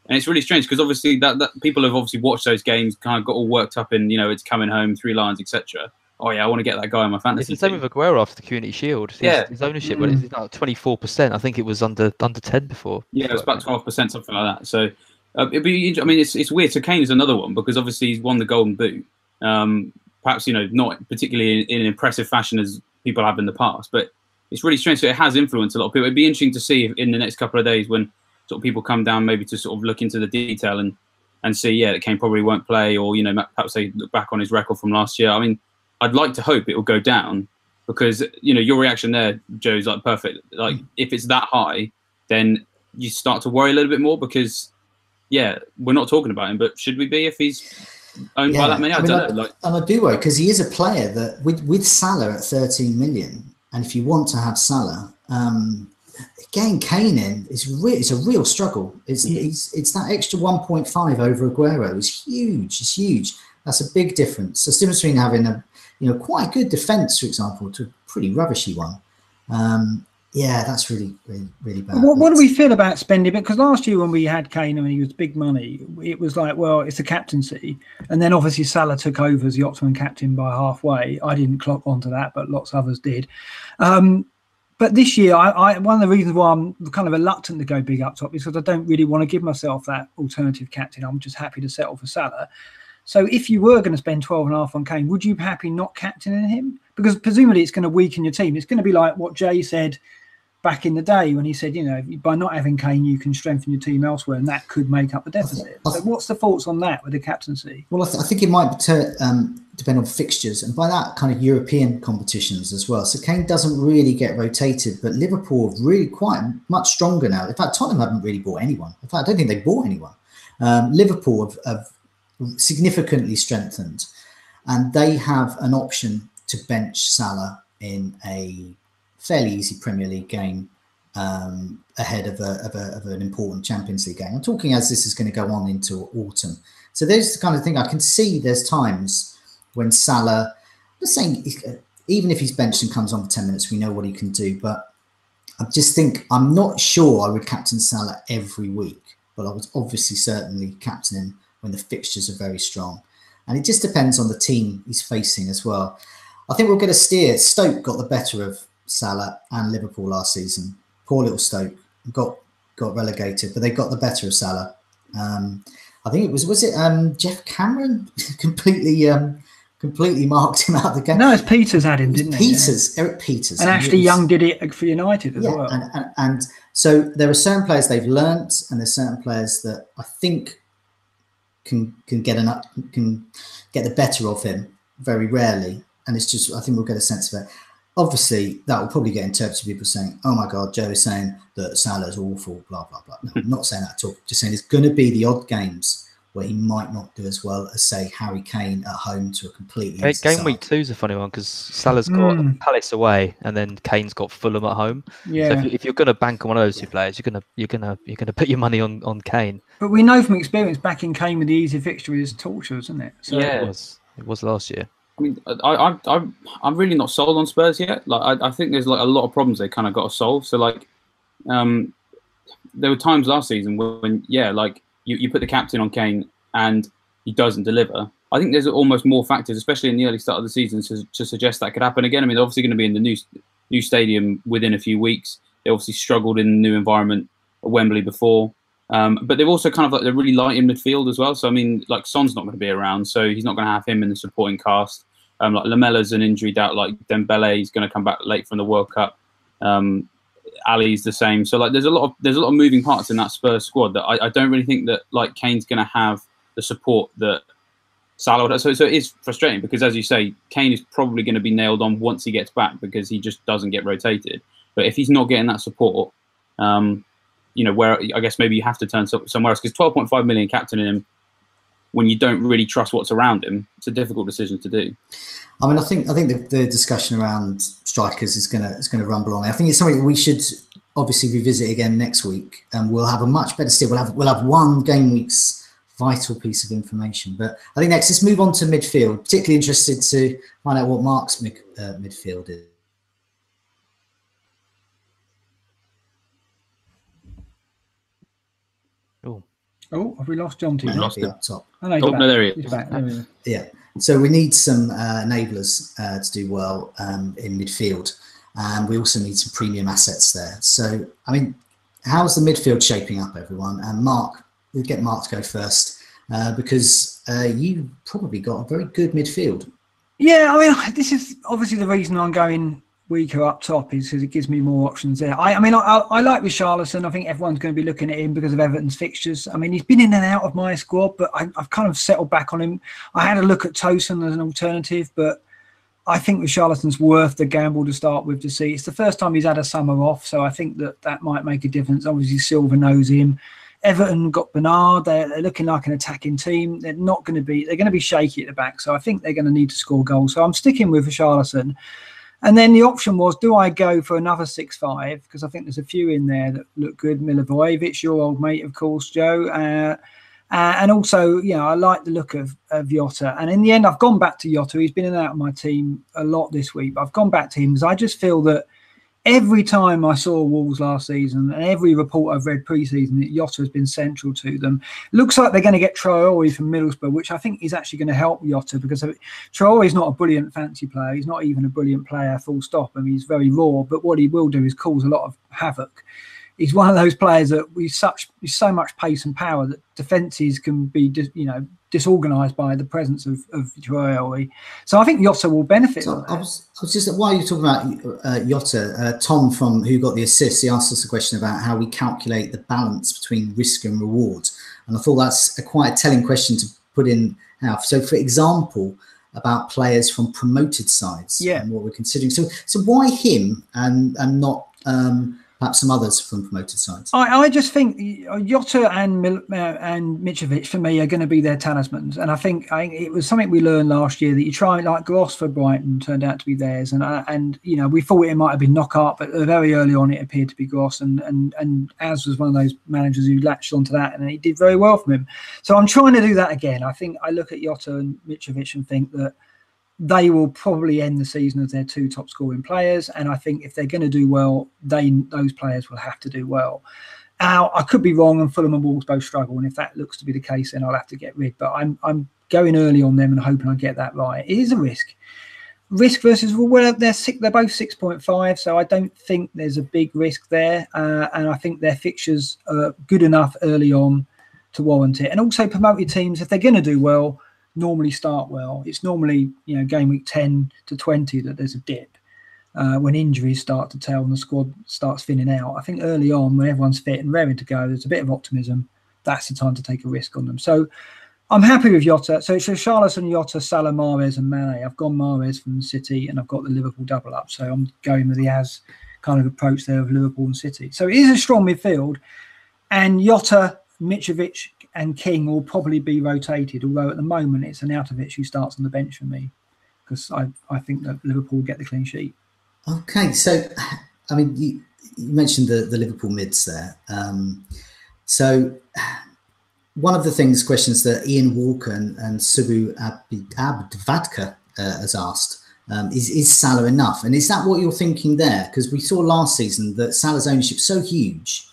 it's really strange because obviously that people have obviously watched those games, kind of got all worked up in, it's coming home, 3 lines, etc. Oh yeah, I want to get that guy on my fantasy. It's the same with Aguero after the Community Shield. His ownership, but it's like 24%. I think it was under 10 before. Yeah, it was about 12%, something like that. So it'd be. I mean, it's weird. So Kane is another one because obviously he's won the Golden Boot. Perhaps not particularly in an impressive fashion as people have in the past, but it's really strange. So it has influenced a lot of people. It'd be interesting to see if in the next couple of days when sort of people come down maybe to sort of look into the detail and see, that Kane probably won't play, or, perhaps they look back on his record from last year. I mean, I'd like to hope it will go down because, your reaction there, Joe, is like perfect. Like if it's that high, then you start to worry a little bit more because, we're not talking about him, but should we be if he's owned by that many? I don't know. And I do worry because he is a player that with Salah at 13 million, and if you want to have Salah, getting Kane in it's a real struggle. It's that extra 1.5 over Aguero is huge. It's huge. That's a big difference. The difference between having a quite good defence, for example, to a pretty rubbishy one. That's really, really, really bad. What do we feel about spending it? Because last year when we had Kane, he was big money. It was like, well, it's a captaincy, and then obviously Salah took over as the Ottoman captain by halfway. I didn't clock onto that, but lots of others did. But this year, one of the reasons why I'm kind of reluctant to go big up top is because I don't really want to give myself that alternative captain. I'm just happy to settle for Salah. So if you were going to spend 12.5 on Kane, would you be happy not captaining him? Because presumably it's going to weaken your team. It's going to be like what Jay said back in the day when he said, by not having Kane, you can strengthen your team elsewhere, and that could make up the deficit. So what's the thoughts on that with the captaincy? Well, I think it might depend on fixtures, and by that kind of European competitions as well. So Kane doesn't really get rotated, but Liverpool have really quite much stronger now. In fact, Tottenham haven't really bought anyone. In fact, I don't think they bought anyone. Liverpool have significantly strengthened, and they have an option to bench Salah in a fairly easy Premier League game ahead of an important Champions League game. I'm talking as this is going to go on into autumn. So there's the kind of thing I can see. There's times when Salah, I'm just saying, even if he's benched and comes on for 10 minutes, we know what he can do. But I just think I'm not sure I would captain Salah every week. but I would obviously certainly captain him when the fixtures are very strong. And it just depends on the team he's facing as well. I think we'll get a steer. Stoke got the better of Salah and Liverpool last season. Poor little Stoke got relegated, but they got the better of Salah. I think it was Jeff Cameron completely marked him out of the game. No, it's Peters had him, didn't he? Eric Peters. And Ashley Young did it for United as well. And so there are certain players they've learnt, and there's certain players that I think can get the better of him very rarely. And it's just, I think we'll get a sense of it. Obviously, that will probably get interpreted people saying, oh my God, Joe is saying that Salah's awful, blah, blah, blah. No, I'm not saying that at all. Just saying there's going to be the odd games where he might not do as well as, say, Harry Kane at home to a completely Game week 2 is a funny one because Salah's got Palace away and then Kane's got Fulham at home. Yeah. So if you're going to bank on one of those two players, you're gonna put your money on Kane. But we know from experience, backing Kane with the easy fixture is torture, isn't it? So yeah, it was last year. I mean, I'm really not sold on Spurs yet. Like, I think there's like a lot of problems they kind of got to solve. So like, there were times last season when like you put the captain on Kane and he doesn't deliver. I think there's almost more factors, especially in the early start of the season, to suggest that could happen again. I mean, they're obviously going to be in the new stadium within a few weeks. They obviously struggled in the new environment at Wembley before. But they've also kind of like, they're really light in midfield as well. So, I mean, like Son's not going to be around, so he's not going to have him in the supporting cast. Like Lamella's an injury doubt, like Dembele is going to come back late from the World Cup. Ali's the same. So, like, there's a lot of moving parts in that Spurs squad that I don't really think that, like, Kane's going to have the support that Salah would have. So it is frustrating because, as you say, Kane is probably going to be nailed on once he gets back because he just doesn't get rotated. But if he's not getting that support, where I guess maybe you have to turn somewhere else, because 12.5 million captaining him when you don't really trust what's around him, it's a difficult decision to do. I mean, I think the discussion around strikers is going to rumble on. I think it's something that we should obviously revisit again next week, and we'll have a much better steer. We'll have one game week's vital piece of information. But I think next, let's move on to midfield. Particularly interested to find out what Mark's midfield is. Oh, have we lost John T? We lost him. Up top. Oh, no, no, there he is. He's back. There. Yeah. So we need some enablers to do well in midfield. And we also need some premium assets there. So, I mean, how's the midfield shaping up, everyone? And Mark, we'll get Mark to go first because you probably got a very good midfield. Yeah, I mean, this is obviously the reason I'm going weaker up top is because it gives me more options there. I like Richarlison. I think everyone's going to be looking at him because of Everton's fixtures. I mean, he's been in and out of my squad, but I've kind of settled back on him. I had a look at Tosun as an alternative, but I think Richarlison's worth the gamble to start with to see. It's the first time he's had a summer off, so I think that might make a difference. Obviously, Silva knows him. Everton got Bernard. They're looking like an attacking team. They're going to be shaky at the back, so I think they're going to need to score goals. So I'm sticking with Richarlison. And then the option was, do I go for another 6'5"? Because I think there's a few in there that look good. Milivojevic, your old mate, of course, Joe. And also, I like the look of Jota. And in the end, I've gone back to Jota. He's been in and out of my team a lot this week. But I've gone back to him because I just feel that every time I saw Wolves last season and every report I've read pre-season, that Jota has been central to them. Looks like they're going to get Traore from Middlesbrough, which I think is actually going to help Jota because Traore is not a brilliant fancy player. He's not even a brilliant player, full stop. I mean, he's very raw, but what he will do is cause a lot of havoc. He's one of those players that he's so much pace and power that defences can be disorganised by the presence of Traore. So I think Jota will benefit. So I was just, while you're talking about Jota, Tom from Who Got the Assist, he asked us a question about how we calculate the balance between risk and reward. And I thought that's quite a telling question to put in now. So for example, about players from promoted sides and what we're considering. So why him and not perhaps some others from promoted sides? I just think Jota and Mitrovic for me are going to be their talismans, and I think it was something we learned last year that you try, like Gross for Brighton turned out to be theirs, and we thought it might have been Knockaert, but very early on it appeared to be Gross, and Az was one of those managers who latched onto that, and he did very well from him. So I'm trying to do that again. I think I look at Jota and Mitrovic and think that they will probably end the season as their two top scoring players. And I think if they're going to do well, those players will have to do well. out. I could be wrong, and Fulham and Wolves both struggle, and if that looks to be the case, then I'll have to get rid. But I'm going early on them and hoping I get that right. It is a risk. Risk versus, well, they're both 6.5, so I don't think there's a big risk there, and I think their fixtures are good enough early on to warrant it. And also, promoted teams, if they're going to do well, normally start well. It's normally, game week 10 to 20 that there's a dip when injuries start to tell and the squad starts thinning out. I think early on, when everyone's fit and raring to go, there's a bit of optimism. That's the time to take a risk on them. So I'm happy with Jota. So it's Richarlison, Jota, Salah, Mahrez and Mane. I've gone Mahrez from City and I've got the Liverpool double up. So I'm going with the as kind of approach there of Liverpool and City. So it is a strong midfield, and Jota, Mitrovic and King will probably be rotated, although at the moment it's Arnautovic who starts on the bench for me, because I think that Liverpool will get the clean sheet. Okay, so I mean, you mentioned the Liverpool mids there. So one of the questions that Ian Walker and Subu Abdvadka has asked is Salah enough? And is that what you're thinking there? Because we saw last season that Salah's ownership so huge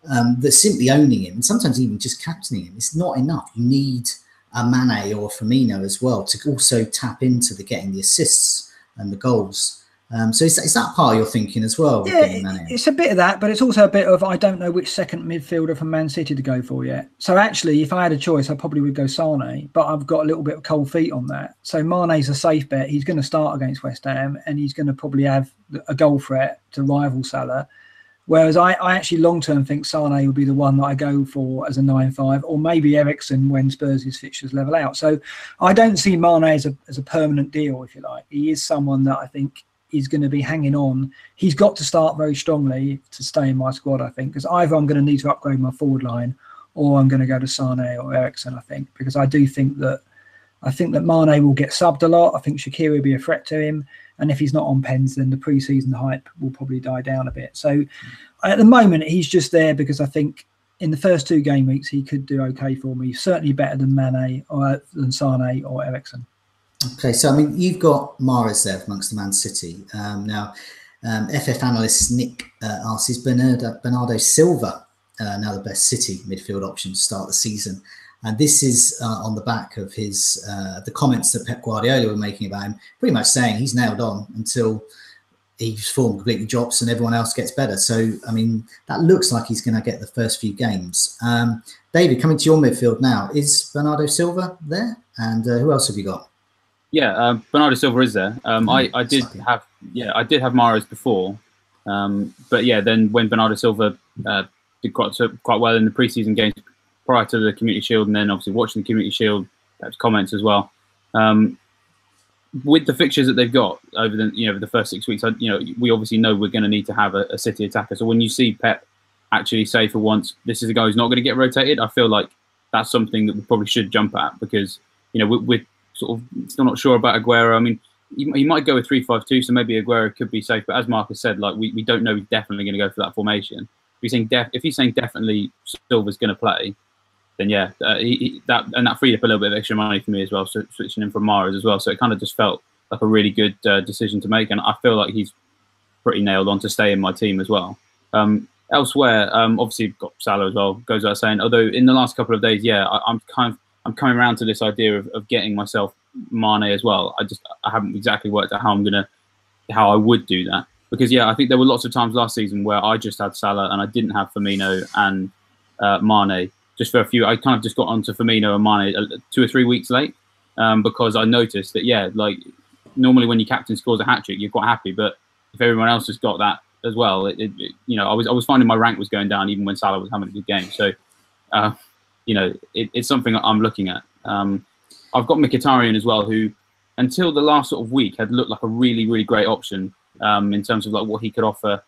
that simply owning him, and sometimes even just captaining him, is not enough. You need a Mane or a Firmino as well to also tap into getting the assists and the goals. So is that part of your thinking as well? Yeah, it's a bit of that, but it's also a bit of I don't know which second midfielder from Man City to go for yet. So actually, if I had a choice, I probably would go Sane, but I've got a little bit of cold feet on that. So Mane's a safe bet. He's going to start against West Ham, and he's going to probably have a goal threat to rival Salah. Whereas I actually long-term think Sane will be the one that I go for as a 9-5, or maybe Eriksen when Spurs' fixtures level out. So I don't see Mane as a permanent deal, if you like. He is someone that I think is going to be hanging on. He's got to start very strongly to stay in my squad, I think, because either I'm going to need to upgrade my forward line or I'm going to go to Sane or Eriksen, I think, because I think that Mane will get subbed a lot. I think Shaqiri will be a threat to him. And if he's not on pens, then the pre-season hype will probably die down a bit. So at the moment, he's just there because I think in the first 2 game weeks, he could do okay for me. Certainly better than Mane or than Sane or Eriksen. Okay, so I mean, you've got Mahrez there amongst the Man City. Now, FF analyst Nick asks, is Bernardo Silva now the best City midfield option to start the season? And this is on the back of his the comments that Pep Guardiola were making about him, pretty much saying he's nailed on until his form completely drops and everyone else gets better. So, I mean, that looks like he's going to get the first few games. David, coming to your midfield now, is Bernardo Silva there? And who else have you got? Yeah, Bernardo Silva is there. I did have Mahrez before, but yeah, then when Bernardo Silva did quite well in the preseason games prior to the Community Shield, and then obviously watching the Community Shield, perhaps comments as well. With the fixtures that they've got over the first 6 weeks, we obviously know we're going to need to have a City attacker. So when you see Pep actually say for once, this is a guy who's not going to get rotated, I feel like that's something that we probably should jump at, because we're sort of still not sure about Aguero. I mean, he might go with 3-5-2, so maybe Aguero could be safe. But as Marcus said, like we don't know he's definitely going to go for that formation. If he's saying definitely Silva's going to play, then yeah, that freed up a little bit of extra money for me as well. So switching him from Mahrez as well, so it kind of just felt like a really good decision to make, and I feel like he's pretty nailed on to stay in my team as well. Elsewhere, obviously got Salah as well. Goes without saying. Although in the last couple of days, yeah, I'm coming around to this idea of getting myself Mane as well. I haven't exactly worked out how I would do that, because yeah, I think there were lots of times last season where I just had Salah and I didn't have Firmino and Mane. Just for a few, I kind of just got onto Firmino and Mane 2 or 3 weeks late, because I noticed that yeah, like normally when your captain scores a hat-trick, you're quite happy, but if everyone else has got that as well, I was finding my rank was going down even when Salah was having a good game. So it's something I'm looking at. I've got Mkhitaryan as well, who until the last sort of week had looked like a really, really great option in terms of like what he could offer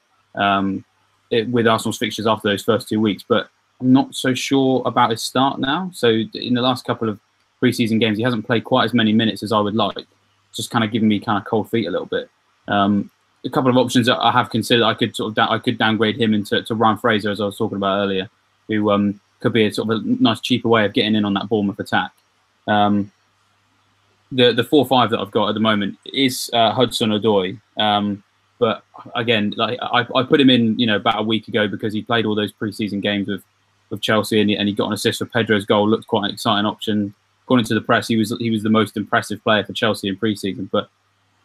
with Arsenal's fixtures after those first 2 weeks. But I'm not so sure about his start now. So in the last couple of preseason games, he hasn't played quite as many minutes as I would like. It's just kind of giving me kind of cold feet a little bit. A couple of options that I have considered, I could downgrade him into Ryan Fraser, as I was talking about earlier, who could be a sort of a nice cheaper way of getting in on that Bournemouth attack. The 4-5 that I've got at the moment is Hudson-Odoi. But again, like I put him in, about a week ago because he played all those pre-season games with Chelsea, and he got an assist for Pedro's goal. Looked quite an exciting option. According to the press, he was the most impressive player for Chelsea in pre-season. But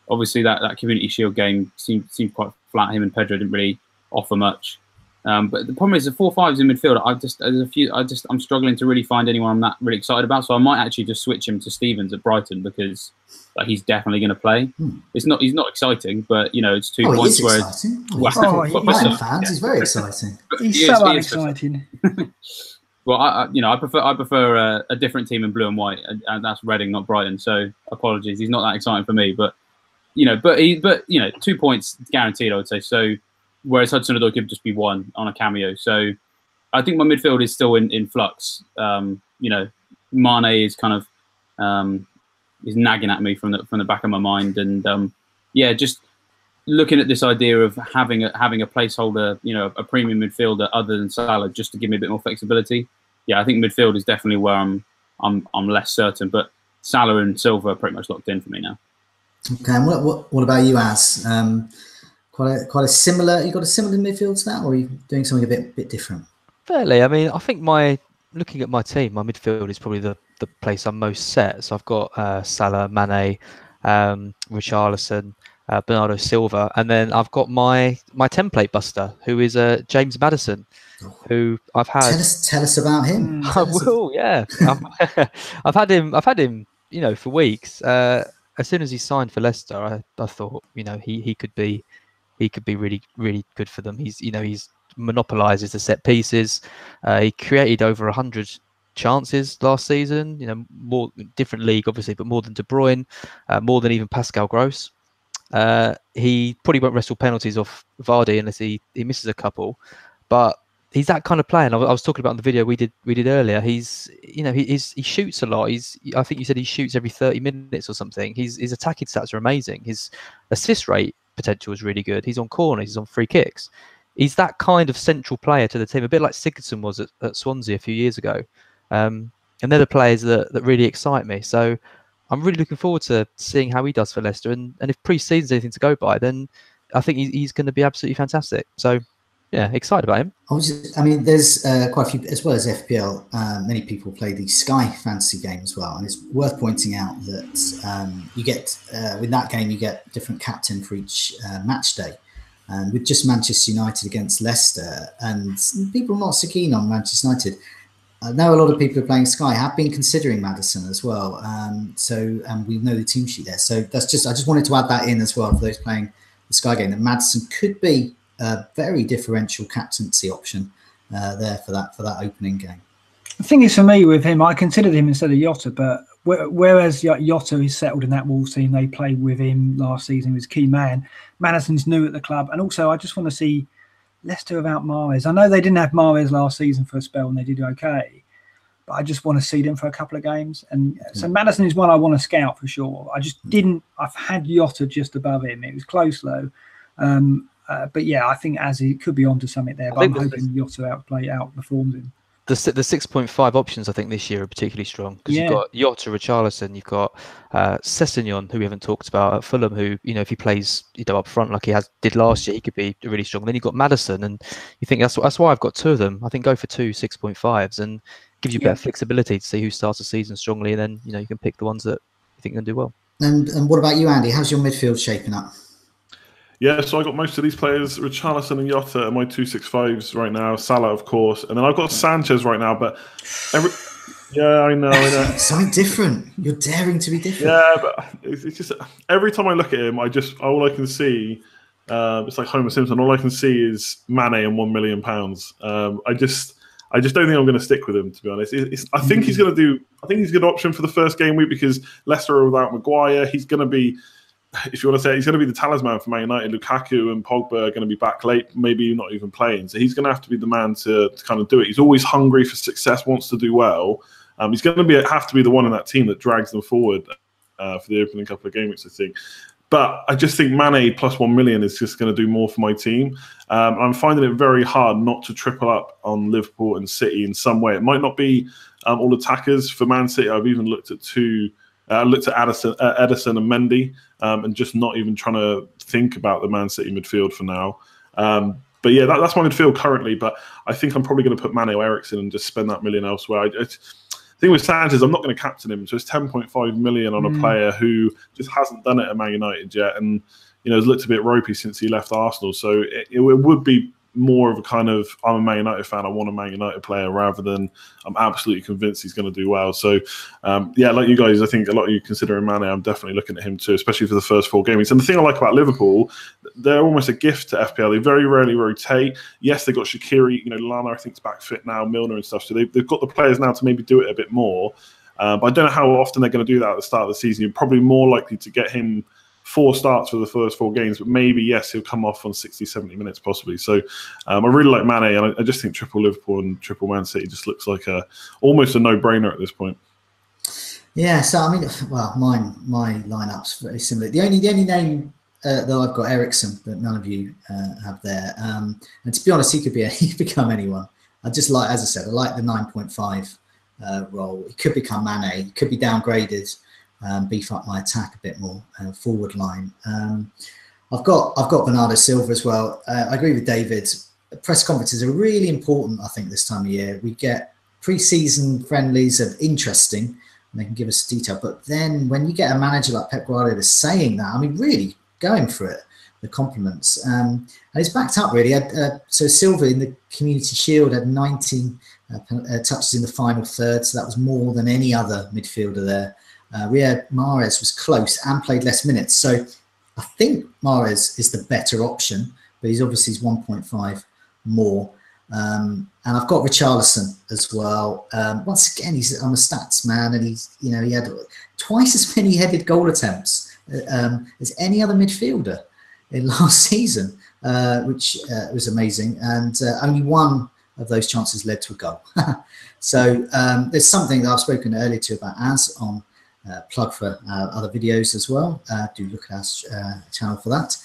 obviously that Community Shield game seemed quite flat. Him and Pedro didn't really offer much. But the problem is the 4-5s in midfield. I'm struggling to really find anyone I'm not really excited about. So I might actually just switch him to Stevens at Brighton because he's definitely going to play. He's not exciting, but it's 2 points. He is exciting. He's very exciting. He's so unexciting. Well, I prefer a different team in blue and white, and that's Reading, not Brighton. So apologies, he's not that exciting for me. But 2 points guaranteed, I would say. So whereas Hudson-Odoi could just be 1 on a cameo. So I think my midfield is still in flux. Mane is kind of is nagging at me from the back of my mind, and just looking at this idea of having a placeholder, a premium midfielder other than Salah, just to give me a bit more flexibility. Yeah, I think midfield is definitely where I'm less certain, but Salah and Silva are pretty much locked in for me now. Okay, and what about you, Az? Quite a similar. You got a similar midfield now, or are you doing something a bit different? Fairly. I mean, I think looking at my team, my midfield is probably the place I'm most set. So I've got Salah, Mane, Richarlison, Bernardo Silva, and then I've got my template buster, who is James Maddison, who I've had. Tell us about him. I will, yeah. I've had him, for weeks. As soon as he signed for Leicester, I thought, he could be really, really good for them. He's monopolises the set pieces. He created over 100 chances last season. More different league, obviously, but more than De Bruyne, more than even Pascal Gross. He probably won't wrestle penalties off Vardy unless he misses a couple, but he's that kind of player. And I was talking about in the video we did earlier. He shoots a lot. I think you said he shoots every 30 minutes or something. His attacking stats are amazing. His assist rate potential is really good. He's on corners. He's on free kicks. He's that kind of central player to the team, a bit like Sigurdsson was at Swansea a few years ago. And they're the players that really excite me. So I'm really looking forward to seeing how he does for Leicester. And if pre-season's anything to go by, then I think he's going to be absolutely fantastic. So, yeah, excited about him. There's quite a few, as well as FPL, many people play the Sky Fantasy game as well. And it's worth pointing out that you get, with that game, you get different captain for each match day. And with just Manchester United against Leicester, and people are not so keen on Manchester United. I know a lot of people are playing Sky, have been considering Maddison as well. So we know the team sheet there. So I just wanted to add that in as well for those playing the Sky game, that Maddison could be a very differential captaincy option there for that opening game. The thing is, for me with him, I considered him instead of Jota, but whereas Jota is settled in that Wolves team, they played with him last season, he was key man. Maddison's new at the club, and also I just want to see Leicester without Mahrez. I know they didn't have Mahrez last season for a spell and they did okay, but I just want to see them for a couple of games. And so Maddison is one I want to scout for sure. I've had Jota just above him. It was close though. But yeah, I think as he could be onto something there, but I'm hoping Jota outperforms him. The 6.5 options I think this year are particularly strong because you've got Jota, Richarlison, you've got Sessegnon, who we haven't talked about at Fulham, who if he plays up front like he did last year, he could be really strong. Then you've got Maddison, and you think that's why I've got 2 of them. I think go for 2 6.5s and gives you better flexibility to see who starts the season strongly, and then you can pick the ones that you think are going to do well. And what about you, Andy? How's your midfield shaping up? Yeah, so I got most of these players. Richarlison and Jota are my 265s right now. Salah, of course, and then I've got Sanchez right now. But I know. Something different. You're daring to be different. Yeah, but it's just every time I look at him, all I can see. It's like Homer Simpson. All I can see is Mane and £1 million. I just don't think I'm going to stick with him, to be honest. I think he's going to do. I think he's a good option for the first game week because Leicester are without Maguire. He's going to be. If you want to say, he's going to be the talisman for Man United. Lukaku and Pogba are going to be back late, maybe not even playing. So he's going to have to be the man to kind of do it. He's always hungry for success, wants to do well. He's going to have to be the one in that team that drags them forward for the opening couple of game weeks, I think. But I just think Mane plus 1 million is just going to do more for my team. I'm finding it very hard not to triple up on Liverpool and City in some way. It might not be all attackers for Man City. I've even looked at 2 I looked at Edison and Mendy, and just not even trying to think about the Man City midfield for now. But yeah, that's my midfield currently. But I think I'm probably going to put Mane or Eriksen and just spend that million elsewhere. The thing with Sanchez, I'm not going to captain him. So it's 10.5 million on a player who just hasn't done it at Man United yet, and has looked a bit ropey since he left Arsenal. So it would be more of a kind of, I'm a Man United fan, I want a Man United player, rather than I'm absolutely convinced he's going to do well. So yeah, like you guys, I think a lot of you considering Mane, I'm definitely looking at him too, especially for the first 4 games. And the thing I like about Liverpool, they're almost a gift to FPL. They very rarely rotate. Yes, they've got Shaqiri, Lana I think is back fit now, Milner and stuff. So they've got the players now to maybe do it a bit more. But I don't know how often they're going to do that at the start of the season. You're probably more likely to get him 4 starts for the first 4 games, but maybe, yes, he'll come off on 60, 70 minutes possibly. So I really like Mane, and I just think triple Liverpool and triple Man City just looks like almost a no-brainer at this point. Yeah, so I mean, well, my lineup's very similar. The only name that I've got Eriksen, but none of you have there. And to be honest, he could become anyone. I just like, as I said, I like the 9.5 role. He could become Mane. He could be downgraded. Beef up my attack a bit more, forward line. I've got Bernardo Silva as well. I agree with David. Press conferences are really important, I think, this time of year. We get pre-season friendlies of interesting, and they can give us detail. But then when you get a manager like Pep Guardiola saying that, I mean, really going for it, the compliments. And it's backed up, really. So Silva in the Community Shield had 19 touches in the final third, so that was more than any other midfielder there. Riyad Mahrez was close and played less minutes. So I think Mahrez is the better option, but he's obviously 1.5 more. And I've got Richarlison as well. Once again, I'm a stats man, and he had twice as many headed goal attempts as any other midfielder in last season, which was amazing. And only one of those chances led to a goal. So there's something that I've spoken earlier to about as on plug for other videos as well. Do look at our channel for that.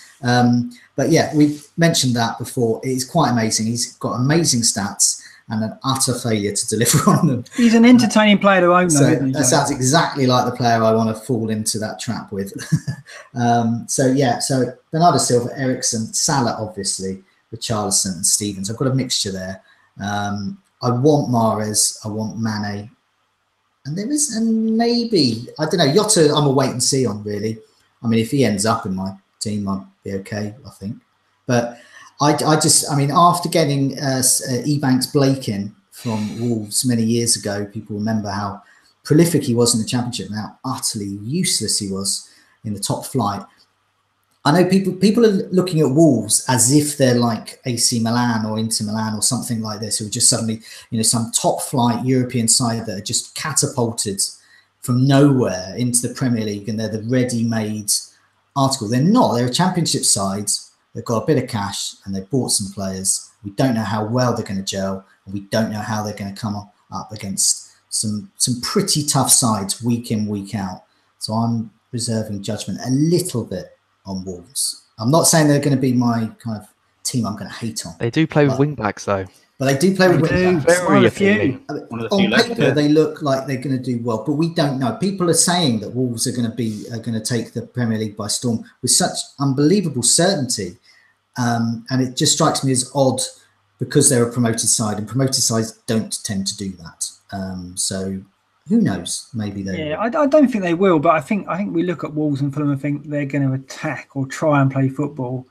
But yeah, we mentioned that before. It's quite amazing. He's got amazing stats and an utter failure to deliver on them. He's an entertaining player to own, though, isn't he? That sounds exactly like the player I want to fall into that trap with. So Bernardo Silva, Eriksen, Salah, obviously, Richarlison and Stevens. I've got a mixture there. I want Mahrez, I want Mane, and maybe, I don't know, Jota I'm a wait and see on, really. I mean, if he ends up in my team, I'd be okay, I think. But I mean, after getting Ebanks Blake in from Wolves many years ago, people remember how prolific he was in the Championship and how utterly useless he was in the top flight. I know people are looking at Wolves as if they're like AC Milan or Inter Milan or something like this, who are just suddenly, some top flight European side that are just catapulted from nowhere into the Premier League, and they're the ready-made article. They're not. They're a Championship side. They've got a bit of cash and they've bought some players. We don't know how well they're going to gel, and we don't know how they're going to come up against some pretty tough sides week in, week out. So I'm reserving judgment a little bit on Wolves. I'm not saying they're going to be my kind of team I'm going to hate on. They do play with wing backs, though. But they do play with wing backs. Very appealing. On paper, they look like they're going to do well, but we don't know. People are saying that Wolves are going to take the Premier League by storm with such unbelievable certainty, and it just strikes me as odd because they're a promoted side, and promoted sides don't tend to do that. So who knows? Maybe they. Yeah, I don't think they will, but I think we look at Wolves and Fulham and think they're going to attack or try and play football,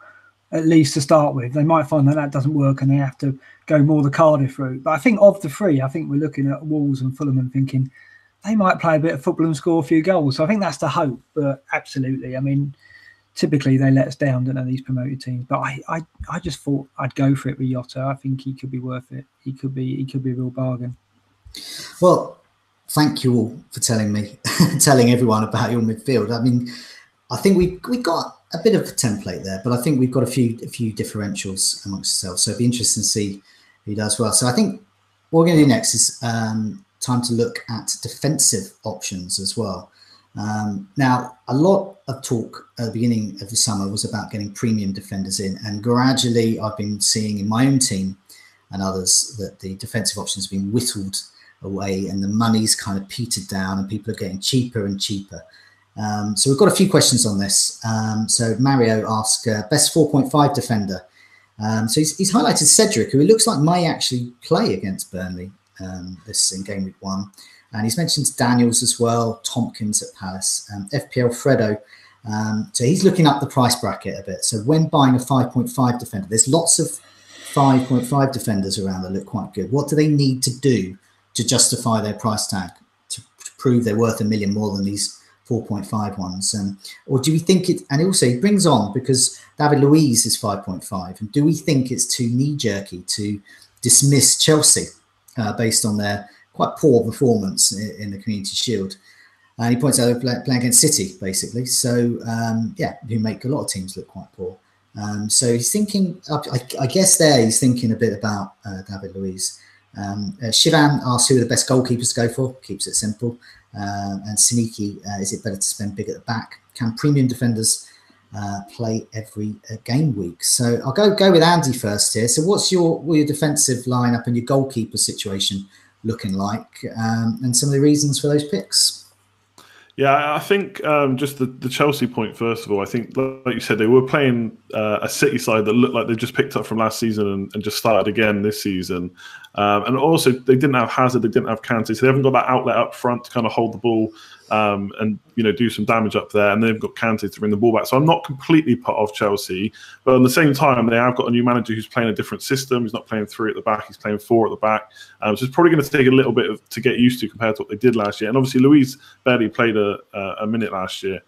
at least to start with. They might find that doesn't work and they have to go more the Cardiff route. But I think of the three, I think we're looking at Wolves and Fulham and thinking they might play a bit of football and score a few goals. So I think that's the hope. But absolutely, I mean, typically they let us down, don't they, these promoted teams. But I just thought I'd go for it with Jota. I think he could be worth it. He could be a real bargain. Well, thank you all for telling everyone about your midfield. I mean, I think we got a bit of a template there, but I think we've got a few differentials amongst ourselves. So it'd be interesting to see who does well. So I think what we're going to do next is time to look at defensive options as well. Now, a lot of talk at the beginning of the summer was about getting premium defenders in, and gradually I've been seeing in my own team and others that the defensive options have been whittled away, and the money's kind of petered down, and people are getting cheaper and cheaper. So we've got a few questions on this. So Mario asked, best 4.5 defender. So he's highlighted Cedric, who it looks like may actually play against Burnley this in game week 1. And he's mentioned Daniels as well, Tompkins at Palace, FPL Fredo. So he's looking up the price bracket a bit. So when buying a 5.5 defender, there's lots of 5.5 defenders around that look quite good. What do they need to do to justify their price tag, to prove they're worth $1 million more than these 4.5 ones? Or do we think it, and also he brings on, because David Luiz is 5.5, and do we think it's too knee-jerky to dismiss Chelsea based on their quite poor performance in the Community Shield? And he points out they're playing against City, basically. So, who make a lot of teams look quite poor. So he's thinking, I guess there he's thinking a bit about David Luiz. Shivan asks who are the best goalkeepers to go for, keeps it simple. And Siniki, is it better to spend big at the back? Can premium defenders play every game week? So I'll go with Andy first here. So what's your defensive lineup and your goalkeeper situation looking like, and some of the reasons for those picks? Yeah, I think just the Chelsea point, first of all, I think, like you said, they were playing a City side that looked like they just picked up from last season and just started again this season. And also, they didn't have Hazard, they didn't have Kante, so they haven't got that outlet up front to kind of hold the ball and do some damage up there. And they've got Kante to bring the ball back. So I'm not completely put off Chelsea, but at the same time, they have got a new manager who's playing a different system. He's not playing 3 at the back; he's playing 4 at the back. So it's probably going to take a little bit to get used to compared to what they did last year. And obviously, Luiz barely played a minute last year.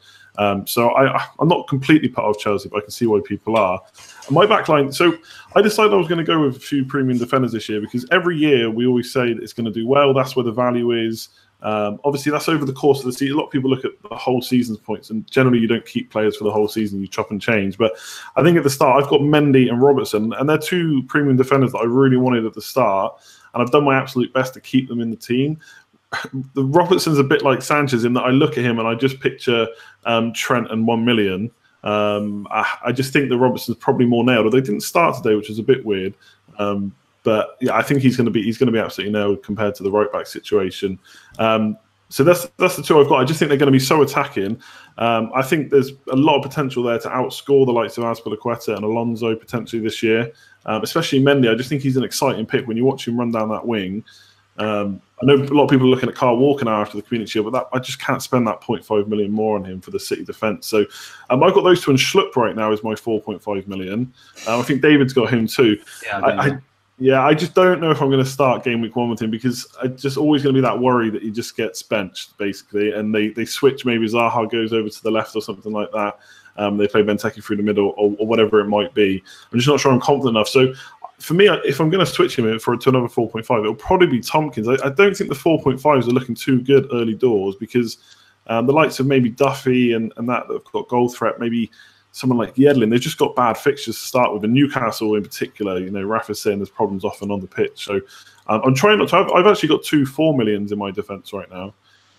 So I'm not completely put off Chelsea, but I can see why people are. And my backline, so I decided I was going to go with a few premium defenders this year, because every year we always say that it's going to do well. That's where the value is. Obviously, that's over the course of the season. A lot of people look at the whole season's points, and generally you don't keep players for the whole season. You chop and change. But I think at the start, I've got Mendy and Robertson, and they're 2 premium defenders that I really wanted at the start, and I've done my absolute best to keep them in the team. The Robertson's a bit like Sanchez in that I look at him and I just picture Trent and 1 million. I just think that Robertson's probably more nailed. Although they didn't start today, which is a bit weird. But yeah, I think he's going to be absolutely nailed compared to the right back situation. So that's the 2 I've got. I just think they're going to be so attacking. I think there's a lot of potential there to outscore the likes of Azpilicueta and Alonso potentially this year, especially Mendy. I just think he's an exciting pick when you watch him run down that wing. I know a lot of people are looking at Kyle Walker now after the Community Shield, but I just can't spend that 0.5 million more on him for the City defence. So I've got those 2, and Schlupp right now is my 4.5 million. I think David's got him too. I just don't know if I'm going to start game week 1 with him, because it's just always going to be that worry that he just gets benched, basically, and they switch. Maybe Zaha goes over to the left or something like that. They play Benteke through the middle or whatever it might be. I'm just not sure I'm confident enough. So for me, if I'm going to switch him to another 4.5, it'll probably be Tompkins. I don't think the 4.5s are looking too good early doors, because the likes of maybe Duffy and that have got goal threat, maybe someone like Yedlin, they've just got bad fixtures to start with. And Newcastle in particular, Rafa's saying there's problems off and on the pitch. So I'm trying not to. I've actually got 2 4 millions in my defence right now.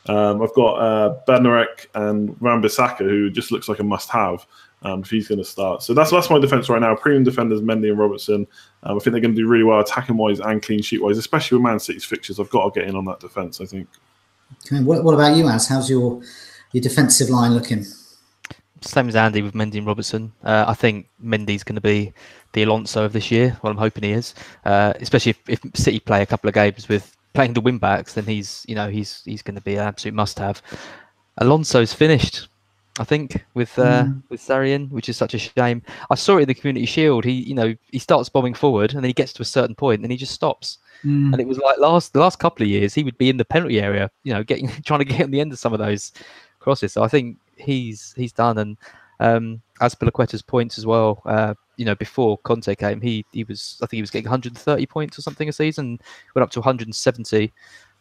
I've got Bednarek and Wan-Bissaka, who just looks like a must-have if he's going to start. So that's my defence right now. Premium defenders, Mendy and Robertson. I think they're going to do really well attacking-wise and clean sheet-wise, especially with Man City's fixtures. I've got to get in on that defence, I think. Okay, what about you, Az? How's your defensive line looking? Same as Andy with Mendy and Robertson. I think Mendy's going to be the Alonso of this year. Well, I'm hoping he is, especially if City play a couple of games with playing the wing backs, then he's going to be an absolute must-have. Alonso's finished, I think, with Sarrion, which is such a shame. I saw it in the Community Shield. He starts bombing forward, and then he gets to a certain point, and he just stops. And it was like the last couple of years, he would be in the penalty area, trying to get on the end of some of those crosses. So I think he's done. And Azpilicueta's points as well. Before Conte came, he was getting 130 points or something a season. Went up to 170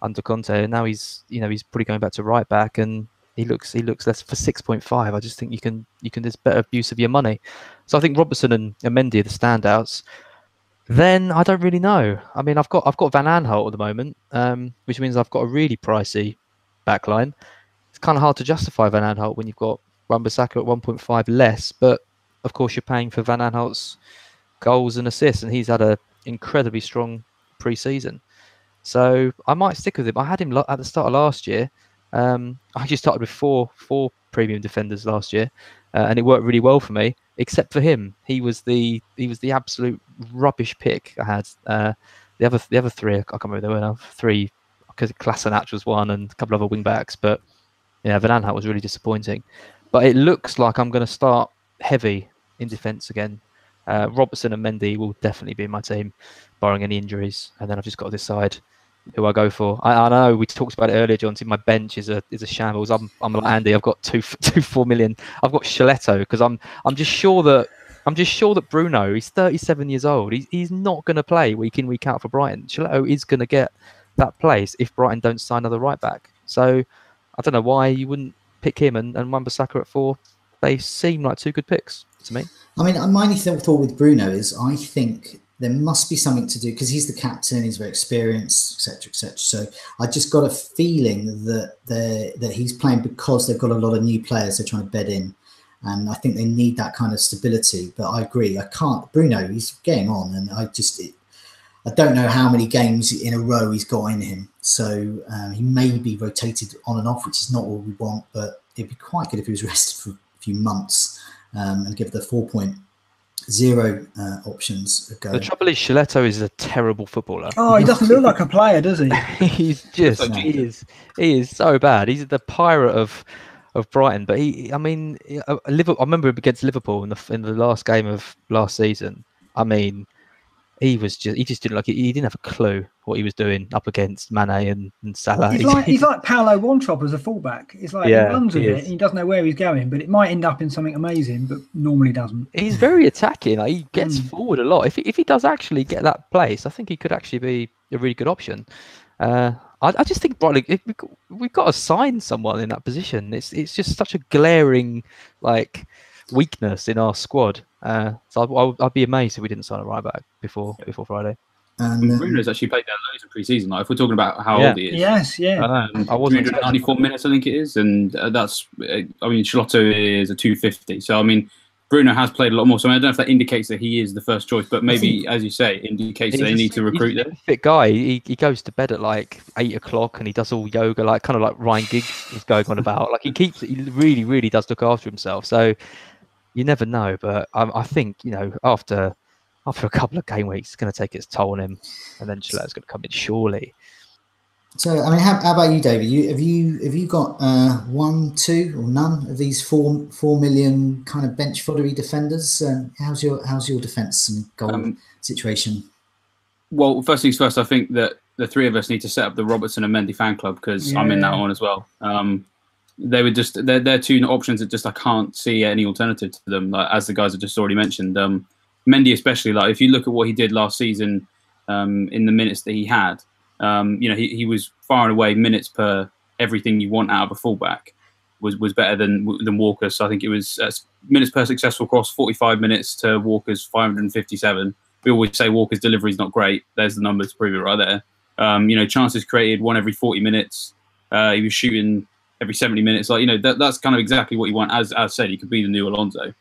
under Conte, and now he's probably going back to right back, and he looks less for 6.5. I just think you can there's better use of your money. So I think Robertson and Mendy are the standouts. Then I don't really know. I mean, I've got Van Aanholt at the moment, which means I've got a really pricey backline. It's kind of hard to justify Van Aanholt when you've got Wan-Bissaka at 1.5 less, but of course you're paying for Van Aanholt's goals and assists, and he's had an incredibly strong pre-season. So I might stick with him. I had him at the start of last year. I actually started with four premium defenders last year, and it worked really well for me. Except for him, he was the absolute rubbish pick I had. The other three, I can't remember, there were three, because Klassenach was one and a couple of other wing backs. But yeah, Van Aanholt was really disappointing. But it looks like I'm going to start heavy in defence again. Robertson and Mendy will definitely be in my team, barring any injuries. And then I've just got to decide who I go for. I know we talked about it earlier, John. My bench is a shambles. I'm like Andy. I've got two 4 million. I've got Sciletto because I'm just sure that Bruno, he's 37 years old. He's not going to play week in, week out for Brighton. Sciletto is going to get that place if Brighton don't sign another right back. So I don't know why you wouldn't pick him and Wan-Bissaka at 4. They seem like two good picks to me. I mean, my only thought with Bruno is I think there must be something to do because he's the captain, he's very experienced, etc., etc. So I just got a feeling that he's playing because they've got a lot of new players they're trying to bed in, and I think they need that kind of stability. But I agree, I can't. Bruno, he's getting on, and I don't know how many games in a row he's got in him. So he may be rotated on and off, which is not what we want, but it'd be quite good if he was rested for a few months and give the 4.0 options a go. The trouble is, Sciletto is a terrible footballer. Oh, he doesn't look like a player, does he? He is so bad. He's the pirate of Brighton. But I remember him against Liverpool in the last game of last season. I mean, he just didn't he didn't have a clue what he was doing up against Mane and Salah. He's like Paulo Wantrop as a fullback. It's like he runs with it and he doesn't know where he's going, but it might end up in something amazing, but normally doesn't. He's very attacking. Like, he gets forward a lot. If he does actually get that place, I think he could actually be a really good option. I just think Brighton, we've got to sign someone in that position. It's just such a glaring weakness in our squad. So I'd be amazed if we didn't sign a right back before Friday. And Bruno's actually played there loads of pre-season. Like, if we're talking about how old he is, yes, yeah, I wasn't 394 minutes, I think it is, and that's. I mean, Sciletto is a 250. So I mean, Bruno has played a lot more. So I don't know if that indicates that he is the first choice, but maybe, as you say, indicates that they need to recruit them. He's a fit guy. He goes to bed at 8 o'clock and he does all yoga, kind of like Ryan Giggs is going on about. He really, really does look after himself. So you never know, but I think after a couple of game weeks, it's going to take its toll on him, and then Sciletto's going to come in surely. so, I mean, how about you, David? Have you got 1, 2, or none of these 4 million kind of bench foddery defenders? How's your defence and goal situation? Well, first things first, I think that the three of us need to set up the Robertson and Mendy fan club because I'm in that one as well. They're two options that just I can't see any alternative to them. As the guys have just already mentioned, Mendy especially. If you look at what he did last season, in the minutes that he had, he was far and away minutes per everything you want out of a fullback was better than Walker. So I think it was minutes per successful cross, 45 minutes to Walker's 557. We always say Walker's delivery is not great. There's the numbers to prove it right there. Chances created, 1 every 40 minutes. He was shooting every 70 minutes. That's kind of exactly what you want. As said, he could be the new Alonso.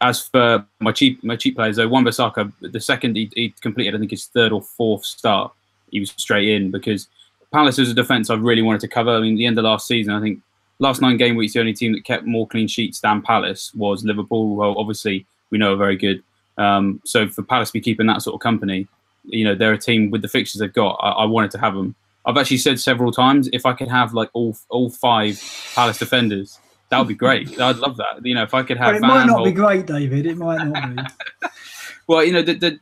As for my cheap players, though, Wan-Bissaka, the second he completed, I think his 3rd or 4th start, he was straight in because Palace is a defence I really wanted to cover. I mean, the end of last season, I think last 9 game weeks, the only team that kept more clean sheets than Palace was Liverpool. Well, obviously, we know are very good. So for Palace to be keeping that sort of company, they're a team with the fixtures they've got. I wanted to have them. I've actually said several times, if I could have all 5 Palace defenders, that would be great. I'd love that. If I could have. But it might not be great, David. It might not be. Well,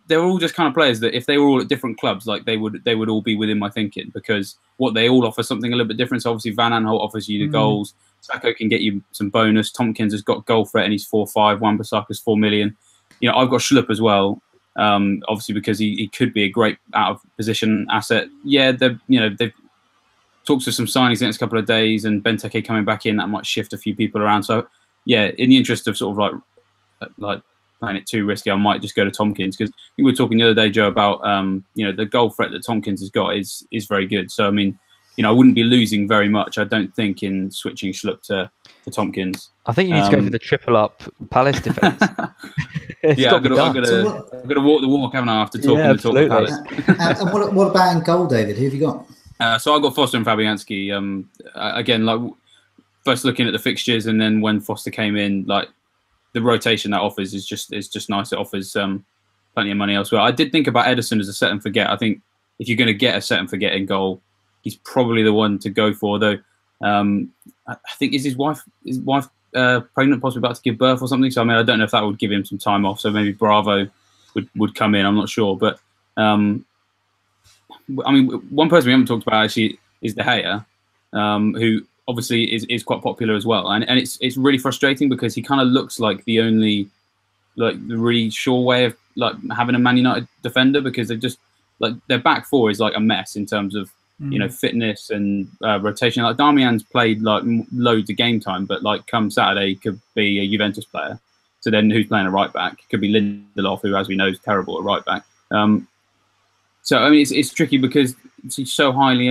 they're all just kind of players that if they were all at different clubs, they would all be within my thinking because what they all offer something a little bit different. So obviously, Van Aanholt offers you the goals. Sacco can get you some bonus. Tompkins has got goal threat and he's 4.5. Wan-Bissaka's 4 million. I've got Schlupp as well. Obviously because he could be a great out of position asset. Yeah, they've talked to some signings the next couple of days, and Benteke coming back in, that might shift a few people around. So yeah, in the interest of sort of like playing it too risky, I might just go to Tompkins because we were talking the other day, Joe, about the goal threat that Tompkins has got is very good. So I mean, I wouldn't be losing very much, I don't think, in switching Schlupp to Tompkins. I think you need to go for the triple up Palace defence. Yeah, I've got to walk the walk, haven't I, after talking the talk with Palace. And what about in goal, David? Who have you got? So I got Foster and Fabianski. Again, like first looking at the fixtures, and then when Foster came in, like the rotation that offers is just nice. It offers plenty of money elsewhere. I did think about Ederson as a set and forget. I think if you're going to get a set and forget in goal, he's probably the one to go for. Though I think is his wife pregnant, possibly about to give birth or something. So I mean, I don't know if that would give him some time off. So maybe Bravo would come in. I'm not sure, but I mean, one person we haven't talked about actually is De Gea, who obviously is quite popular as well, and it's really frustrating because he kind of looks like the only the really sure way of like having a Man United defender, because they're just like their back four is like a mess in terms of fitness and rotation. Like Darmian's played like loads of game time, but like come Saturday could be a Juventus player. So then who's playing a right back? It could be Lindelof, who, as we know, is terrible at right back. So I mean, it's tricky because he's so highly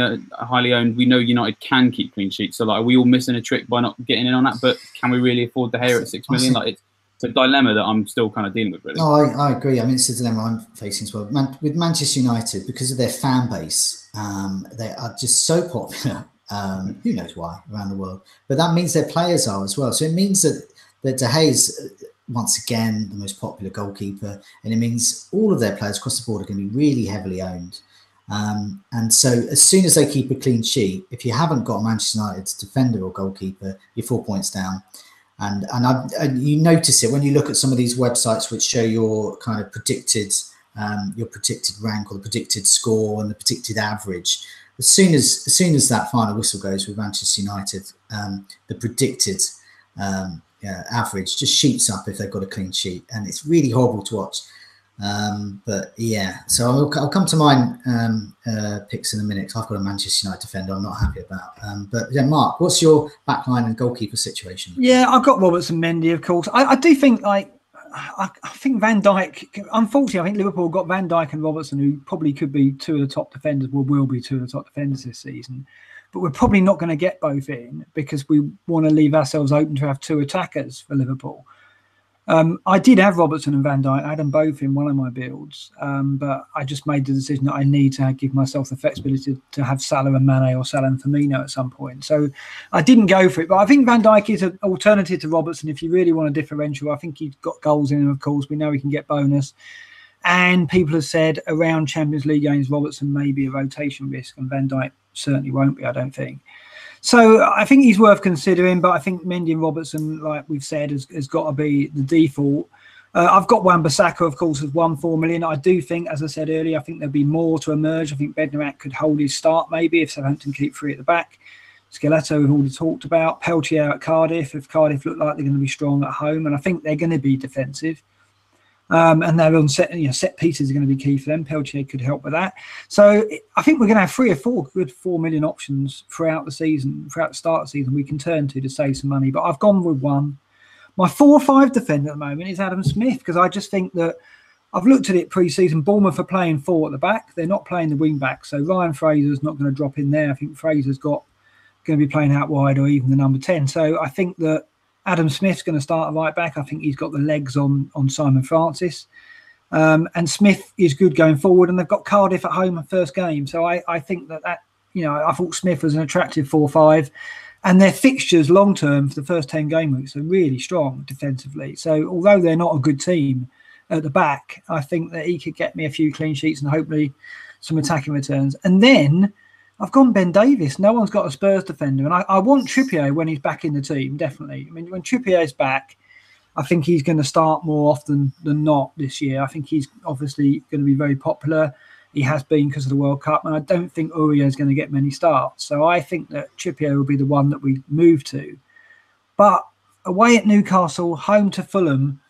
owned. We know United can keep clean sheets. So like, are we all missing a trick by not getting in on that? But can we really afford De Gea at 6 million? Like, it's a dilemma that I'm still kind of dealing with, really. No, I agree. I mean, it's a dilemma I'm facing as well. With Manchester United, because of their fan base, they are just so popular. Who knows why around the world? But that means their players are as well. So it means that De Gea is once again the most popular goalkeeper, and it means all of their players across the board are going to be really heavily owned. And so as soon as they keep a clean sheet, if you haven't got a Manchester United defender or goalkeeper, you're 4 points down. And you notice it when you look at some of these websites which show your kind of predicted rank or the predicted score and the predicted average. As soon as that final whistle goes with Manchester United, the predicted average just shoots up if they've got a clean sheet, and it's really horrible to watch. But yeah, so I'll come to mine picks in a minute, because I've got a Manchester United defender I'm not happy about. But yeah, Mark, what's your backline and goalkeeper situation? Yeah, I've got Robertson, Mendy, of course. I do think I think Van Dijk. Unfortunately, I think Liverpool got Van Dijk and Robertson, who probably could be two of the top defenders. Will be two of the top defenders this season. But we're probably not going to get both in because we want to leave ourselves open to have two attackers for Liverpool. I did have Robertson and Van Dijk. I had them both in one of my builds, but I just made the decision that I need to give myself the flexibility to have Salah and Mane or Salah and Firmino at some point. So I didn't go for it. But I think Van Dijk is an alternative to Robertson if you really want a differential. I think he's got goals in him, of course. We know he can get bonus. And people have said around Champions League games, Robertson may be a rotation risk, and Van Dijk certainly won't be, I don't think. So I think he's worth considering, but I think Mendy and Robertson, like we've said, has got to be the default. I've got Wan-Bissaka, of course, as 1.4 million. I do think, as I said earlier, I think there'll be more to emerge. I think Bednarek could hold his start maybe if Southampton keep three at the back. Skeletto we've already talked about. Peltier at Cardiff, if Cardiff look like they're going to be strong at home, and I think they're going to be defensive. And they're on set pieces are going to be key for them. Peltier could help with that. So I think we're going to have 3 or 4 good 4 million options throughout the season, throughout the start of the season we can turn to save some money. But I've gone with one. My 4 or 5 defender at the moment is Adam Smith, because I just think that I've looked at it pre-season. Bournemouth are playing 4 at the back. They're not playing the wing back. So Ryan Fraser's not going to drop in there. I think Fraser's going to be playing out wide or even the number 10. So I think that Adam Smith's going to start at right back. I think he's got the legs on Simon Francis. And Smith is good going forward. And they've got Cardiff at home first game. So I think that I thought Smith was an attractive 4-5. And their fixtures long-term for the first 10 game weeks are really strong defensively. So although they're not a good team at the back, I think that he could get me a few clean sheets and hopefully some attacking returns. And then I've gone Ben Davies. No one's got a Spurs defender. And I want Trippier when he's back in the team, definitely. I mean, when Trippier is back, I think he's going to start more often than not this year. I think he's obviously going to be very popular. He has been because of the World Cup. And I don't think Aurier is going to get many starts. So I think that Trippier will be the one that we move to. But away at Newcastle, home to Fulham,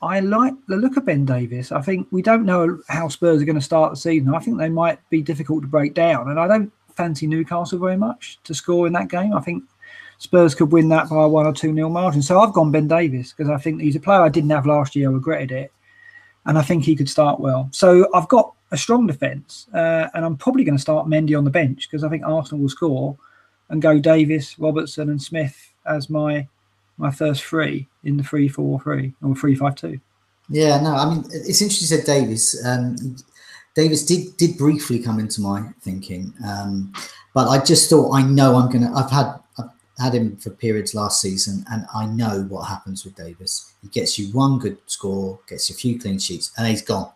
I like the look of Ben Davies. I think we don't know how Spurs are going to start the season. I think they might be difficult to break down. And I don't fancy Newcastle very much to score in that game. I think Spurs could win that by a 1 or 2-0 margin. So I've gone Ben Davies because I think he's a player I didn't have last year. I regretted it. And I think he could start well. So I've got a strong defence, and I'm probably going to start Mendy on the bench because I think Arsenal will score, and go Davis, Robertson, and Smith as my first three in the 3-4-3 or 3-5-2. Yeah, no, I mean, it's interesting you said Davis. Davis did briefly come into my thinking, but I just thought, I've had him for periods last season, and I know what happens with Davis. He gets you one good score, gets you a few clean sheets, and he's gone.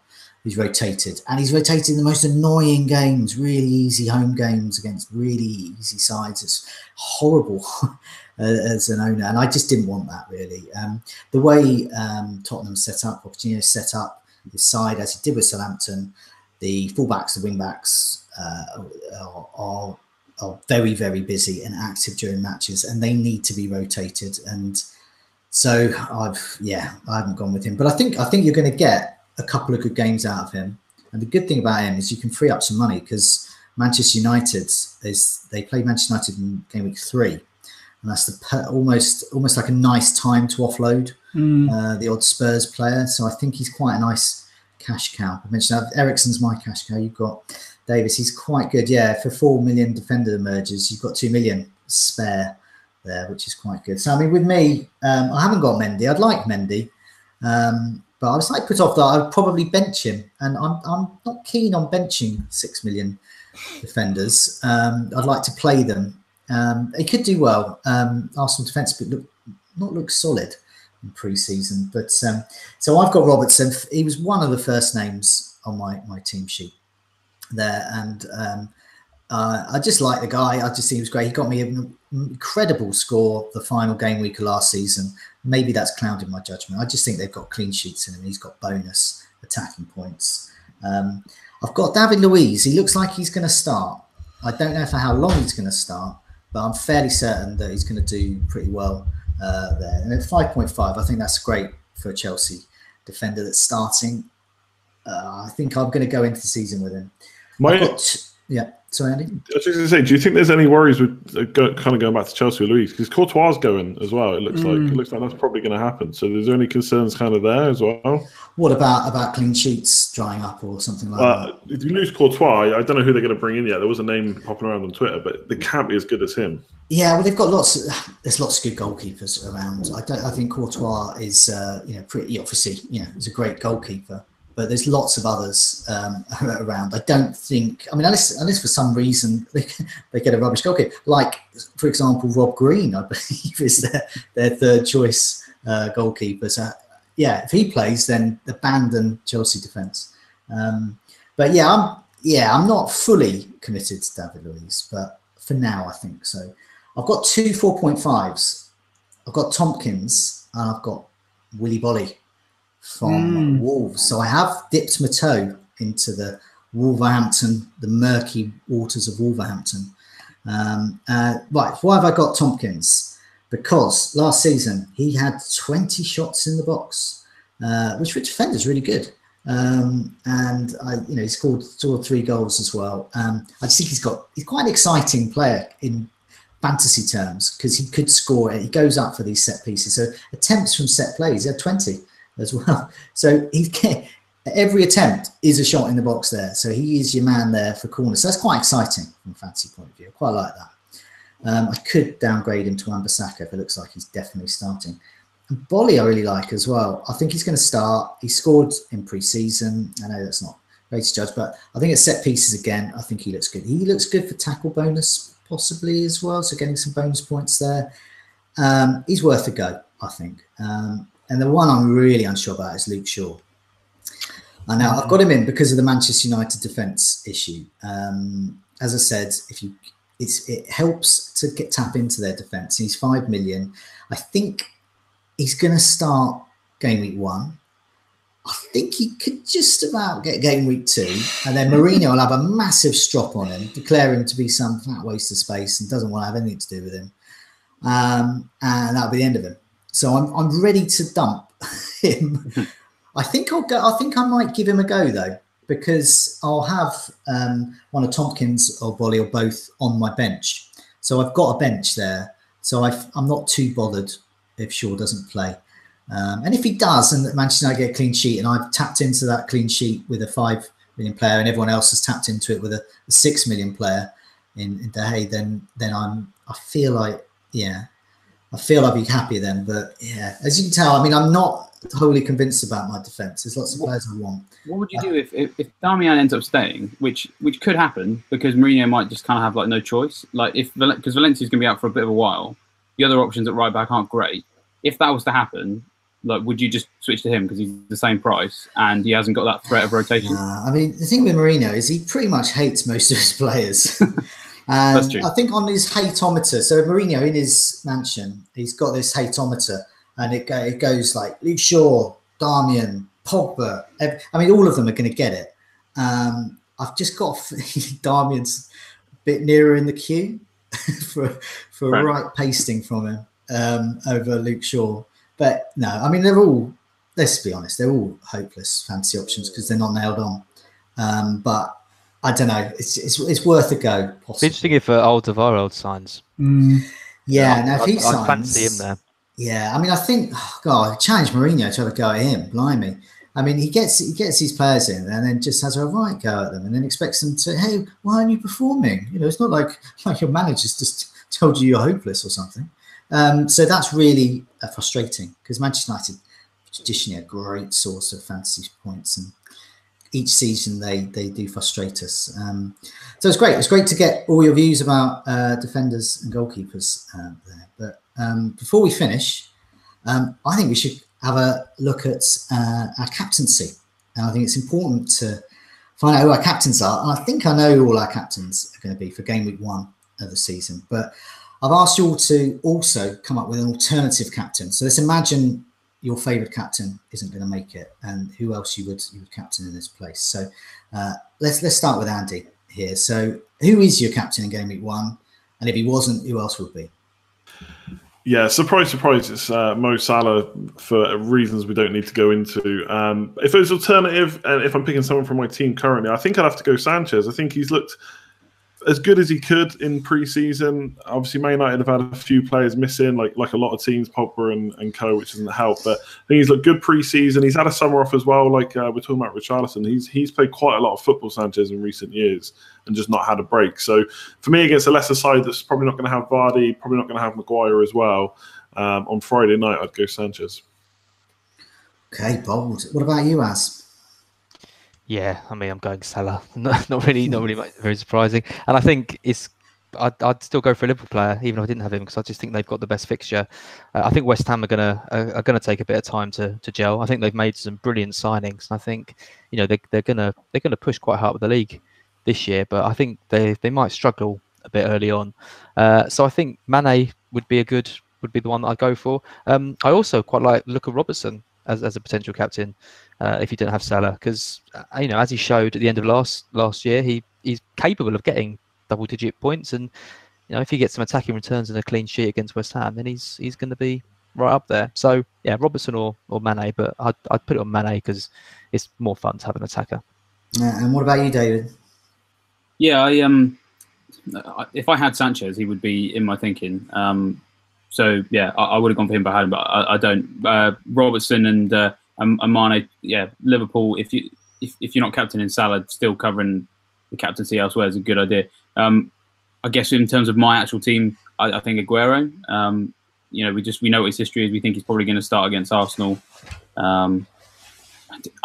He's rotated, and he's rotated in the most annoying games, really easy home games against really easy sides. It's horrible as an owner, and I just didn't want that really. The way Tottenham set up, Pochettino set up his side as he did with Southampton, the fullbacks, the wingbacks are very, very busy and active during matches, and they need to be rotated. And so I haven't gone with him, but I think you're going to get a couple of good games out of him. And the good thing about him is you can free up some money, because Manchester United they play Manchester United in game week 3, and that's almost like a nice time to offload the odd Spurs player. So I think he's quite a nice cash cow. I mentioned Eriksen's my cash cow. You've got Davis, he's quite good. Yeah, for 4 million defender emerges, you've got 2 million spare there, which is quite good. So I mean, with me, I haven't got Mendy. I'd like Mendy, but I was like put off that I'd probably bench him, and I'm not keen on benching 6 million defenders. I'd like to play them. He could do well. Arsenal defence but look solid in pre-season, but so I've got Robertson. He was one of the first names on my team sheet there, and I just like the guy. I just think he was great. He got me an incredible score the final game week of last season. Maybe that's clouded my judgment. I just think they've got clean sheets in him. He's got bonus attacking points. I've got David Luiz. He looks like he's going to start. I don't know for how long he's going to start, but I'm fairly certain that he's going to do pretty well there. And at 5.5, I think that's great for a Chelsea defender that's starting. I think I'm going to go into the season with him. Sorry, Andy. I was just going to say, do you think there's any worries with kind of going back to Chelsea with Luiz? Because Courtois going as well. It looks like that's probably going to happen. So there's any concerns kind of there as well? What about clean sheets drying up or something like that? If you lose Courtois, I don't know who they're going to bring in yet. There was a name popping around on Twitter, but they can't be as good as him. Yeah, well, they've got there's lots of good goalkeepers around. I think Courtois is pretty obviously he's a great goalkeeper. But there's lots of others around. I don't think. I mean, unless for some reason they get a rubbish goalkeeper, like for example Rob Green, I believe is their third choice goalkeeper. So yeah, if he plays, then abandon Chelsea defence. But I'm not fully committed to David Luiz, but for now I think so. I've got 2 4.5s. I've got Tompkins and I've got Willy Bolly from Wolves. So I have dipped my toe into the murky waters of Wolverhampton. Right, why have I got Tompkins? Because last season he had 20 shots in the box, which for defenders is really good. And he scored 3 goals as well. I just think he's quite an exciting player in fantasy terms, because he could score it. He goes up for these set pieces. So attempts from set plays, he had 20 as well. So every attempt is a shot in the box there. So he is your man there for corners. So that's quite exciting from a fantasy point of view. I quite like that. I could downgrade him to Wan-Bissaka, but it looks like he's definitely starting. And Bolly I really like as well. I think he's going to start. He scored in pre-season. I know that's not great to judge, but I think at set pieces again, I think he looks good. He looks good for tackle bonus possibly as well, so getting some bonus points there. He's worth a go, I think. And the one I'm really unsure about is Luke Shaw. And now I've got him in because of the Manchester United defence issue. As I said, it helps to tap into their defence. He's 5 million. I think he's going to start game week 1. I think he could just about get game week 2. And then Mourinho will have a massive strop on him, declare him to be some fat waste of space and doesn't want to have anything to do with him. And that'll be the end of him. So I'm ready to dump him. I think I might give him a go though, because I'll have one of Tompkins or Bolly or both on my bench. So I've got a bench there. So I'm not too bothered if Shaw doesn't play. And if he does, and Manchester United get a clean sheet, and I've tapped into that clean sheet with a 5 million player and everyone else has tapped into it with a 6 million player in De Gea, then I feel like, I feel I'd be happier then. But yeah, as you can tell, I mean, I'm not wholly convinced about my defence. There's lots of players I want. What would you do if Darmian ends up staying, which could happen because Mourinho might just kind of have like no choice. Like because Valencia's going to be out for a bit of a while, the other options at right back aren't great. If that was to happen, like, would you just switch to him because he's the same price and he hasn't got that threat of rotation? I mean, the thing with Mourinho is he pretty much hates most of his players. And That's true. I think on his hateometer, so Mourinho in his mansion, he's got this hateometer, and it goes like Luke Shaw, Darmian, Pogba. I mean, all of them are going to get it. I've just got Darmian's a bit nearer in the queue for right pasting from him over Luke Shaw. But no, I mean, they're all, let's be honest, they're all hopeless fantasy options because they're not nailed on. But I don't know. It's worth a go. Possibly. It's interesting if Alderweireld signs. Yeah, now if he signs, I fancy him there. Yeah, I mean, I think, I challenge Mourinho to have a go at him. Blimey, I mean, he gets these players in and then just has a right go at them, and then expects them to, hey, why aren't you performing? You know, it's not like your manager's just told you you're hopeless or something. So that's really frustrating because Manchester United traditionally a great source of fantasy points, and each season they do frustrate us. So it's great. It's great to get all your views about defenders and goalkeepers there. But before we finish, I think we should have a look at our captaincy. And I think it's important to find out who our captains are. And I think I know who all our captains are going to be for game week 1 of the season. But I've asked you all to also come up with an alternative captain. So let's imagine your favourite captain isn't going to make it, and who else you would captain in this place. So let's start with Andy here. So who is your captain in game week 1? And if he wasn't, who else would be? Yeah, surprise, it's Mo Salah for reasons we don't need to go into. If it was alternative, and if I'm picking someone from my team currently, I think I'd have to go Sanchez. I think he's looked as good as he could in pre-season. Obviously, Man United have had a few players missing, like a lot of teams, Pogba and co, which doesn't help. But I think he's looked good pre-season. He's had a summer off as well. Like we're talking about Richarlison, he's played quite a lot of football, Sanchez, in recent years, and just not had a break. So for me, against a lesser side that's probably not going to have Vardy, probably not going to have Maguire as well, on Friday night, I'd go Sanchez. Okay, bold. What about you, Az? Yeah, I mean, I'm going Salah. not really very surprising. And I think I'd still go for a Liverpool player, even if I didn't have him, because I just think they've got the best fixture. I think West Ham are gonna take a bit of time to gel. I think they've made some brilliant signings, and I think they're gonna push quite hard with the league this year. But I think they might struggle a bit early on. So I think Mane would be the one that I'd go for. I also quite like Luka Robertson as a potential captain. If you didn't have Salah, because as he showed at the end of last year, he's capable of getting double-digit points, and if he gets some attacking returns and a clean sheet against West Ham, then he's going to be right up there. So yeah, Robertson or Mane, but I'd put it on Mane because it's more fun to have an attacker. And what about you, David? Yeah, if I had Sanchez, he would be in my thinking. So yeah, I would have gone for him, but I don't. Robertson and Mane, yeah, Liverpool. If you're not captaining Salah, still covering the captaincy elsewhere is a good idea. I guess in terms of my actual team, I think Aguero. We know what his history is. We think he's probably going to start against Arsenal. I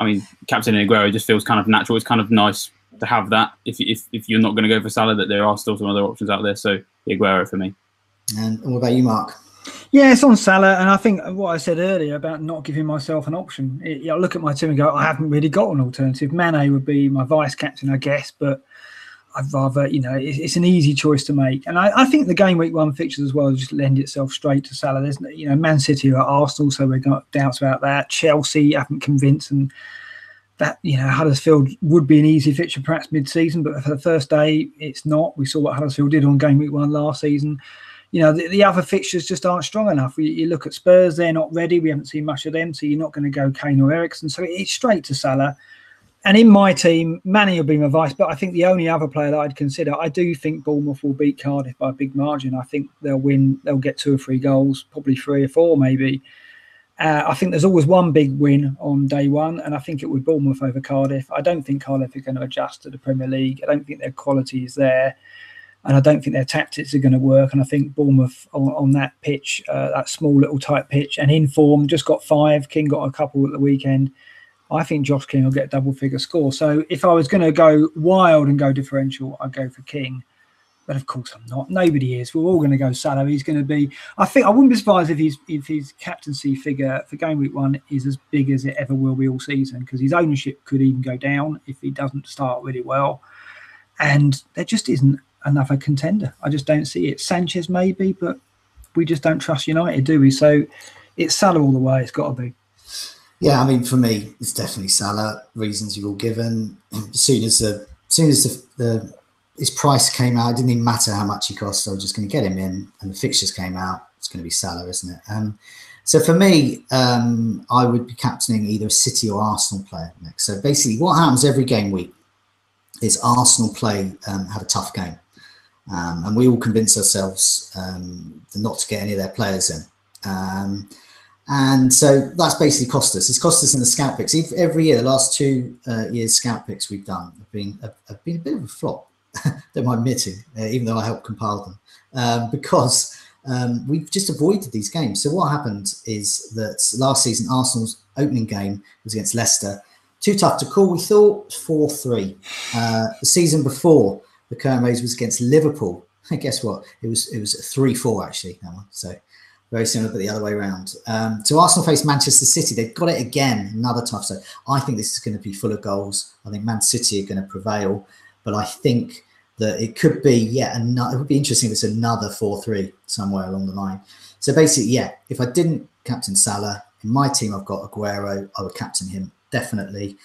mean, captaining Aguero just feels kind of natural. It's kind of nice to have that. If you're not going to go for Salah, that there are still some other options out there. So Aguero for me. And what about you, Mark? Yeah, it's on Salah, and I think what I said earlier about not giving myself an option. I look at my team and go, I haven't really got an alternative. Mane would be my vice captain, I guess, but I'd rather, it's an easy choice to make. And I think the game week 1 fixtures as well just lend itself straight to Salah. There's, Man City are at Arsenal, so we've got doubts about that. Chelsea haven't convinced, and that Huddersfield would be an easy fixture perhaps mid-season, but for the first day, it's not. We saw what Huddersfield did on game week 1 last season. The other fixtures just aren't strong enough. You look at Spurs, they're not ready. We haven't seen much of them, so you're not going to go Kane or Eriksen. So it's straight to Salah. And in my team, Mane will be my vice, but I think the only other player that I'd consider, I do think Bournemouth will beat Cardiff by a big margin. I think they'll win. They'll get 2 or 3 goals, probably 3 or 4 maybe. I think there's always one big win on day one, and I think it would Bournemouth over Cardiff. I don't think Cardiff are going to adjust to the Premier League. I don't think their quality is there, and I don't think their tactics are going to work. And I think Bournemouth on that pitch, that small little tight pitch, and in form, just got 5. King got a couple at the weekend. I think Josh King will get a double-figure score. So if I was going to go wild and go differential, I'd go for King. But of course I'm not. Nobody is. We're all going to go Salah. He's going to be. I think I wouldn't be surprised if his captaincy figure for game week 1 is as big as it ever will be all season, because his ownership could even go down if he doesn't start really well. And there just isn't another contender. I just don't see it. Sanchez maybe, but we just don't trust United, do we? So it's Salah all the way. It's got to be. Yeah, I mean, for me, it's definitely Salah. Reasons you've all given. As soon as his price came out, it didn't even matter how much he cost. So I was just going to get him in, and the fixtures came out. It's going to be Salah, isn't it? So for me, I would be captaining either a City or Arsenal player next. So basically, what happens every game week is Arsenal have a tough game, and we all convince ourselves not to get any of their players in. And so that's basically cost us. It's cost us in the scout picks. Every year, the last 2 years scout picks we've done have been a bit of a flop. Don't mind admitting, even though I helped compile them, because we've just avoided these games. So what happened is that last season, Arsenal's opening game was against Leicester. Too tough to call, we thought. 4-3. The season before, the curtain raise was against Liverpool. And guess what? It was 3-4 actually. That one. So very similar, but the other way around. So Arsenal face Manchester City. They've got it again. Another tough. So I think this is going to be full of goals. I think Man City are going to prevail. But I think that it could be, it would be interesting if it's another 4-3 somewhere along the line. So basically, if I didn't captain Salah, in my team I've got Aguero, I would captain him, definitely.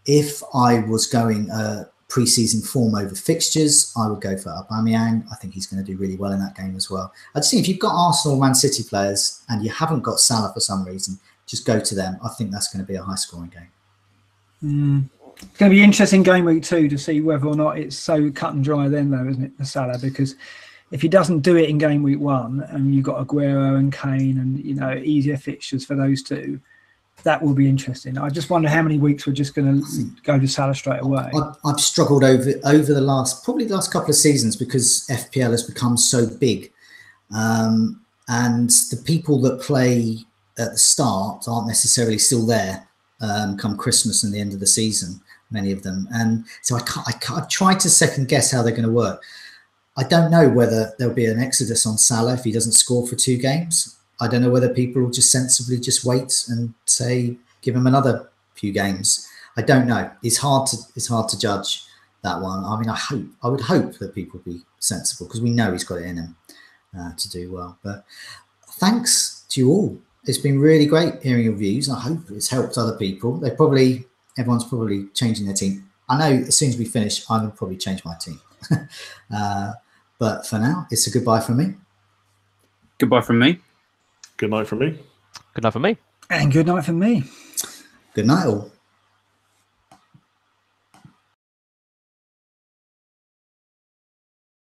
If I was going pre-season form over fixtures, I would go for Aubameyang. I think he's going to do really well in that game as well. I just think if you've got Arsenal or Man City players and you haven't got Salah for some reason, just go to them. I think that's going to be a high-scoring game. It's going to be interesting game week 2 to see whether or not it's so cut and dry then, though, isn't it, for Salah? Because if he doesn't do it in game week 1 and you've got Aguero and Kane and, easier fixtures for those 2, that will be interesting. I just wonder how many weeks we're just going to go to Salah straight away. I've struggled over the last couple of seasons because FPL has become so big. And the people that play at the start aren't necessarily still there come Christmas and the end of the season. Many of them, and so I've tried to second guess how they're going to work. I don't know whether there'll be an exodus on Salah if he doesn't score for 2 games. I don't know whether people will just sensibly just wait and say give him another few games. I don't know. It's hard to judge that one. I mean, I would hope that people will be sensible because we know he's got it in him to do well. But thanks to you all. It's been really great hearing your views. I hope it's helped other people. Everyone's probably changing their team. I know as soon as we finish, I'm going to probably change my team. But for now, it's a goodbye from me. Goodbye from me. Good night from me. Good night from me. And good night from me. Good night all.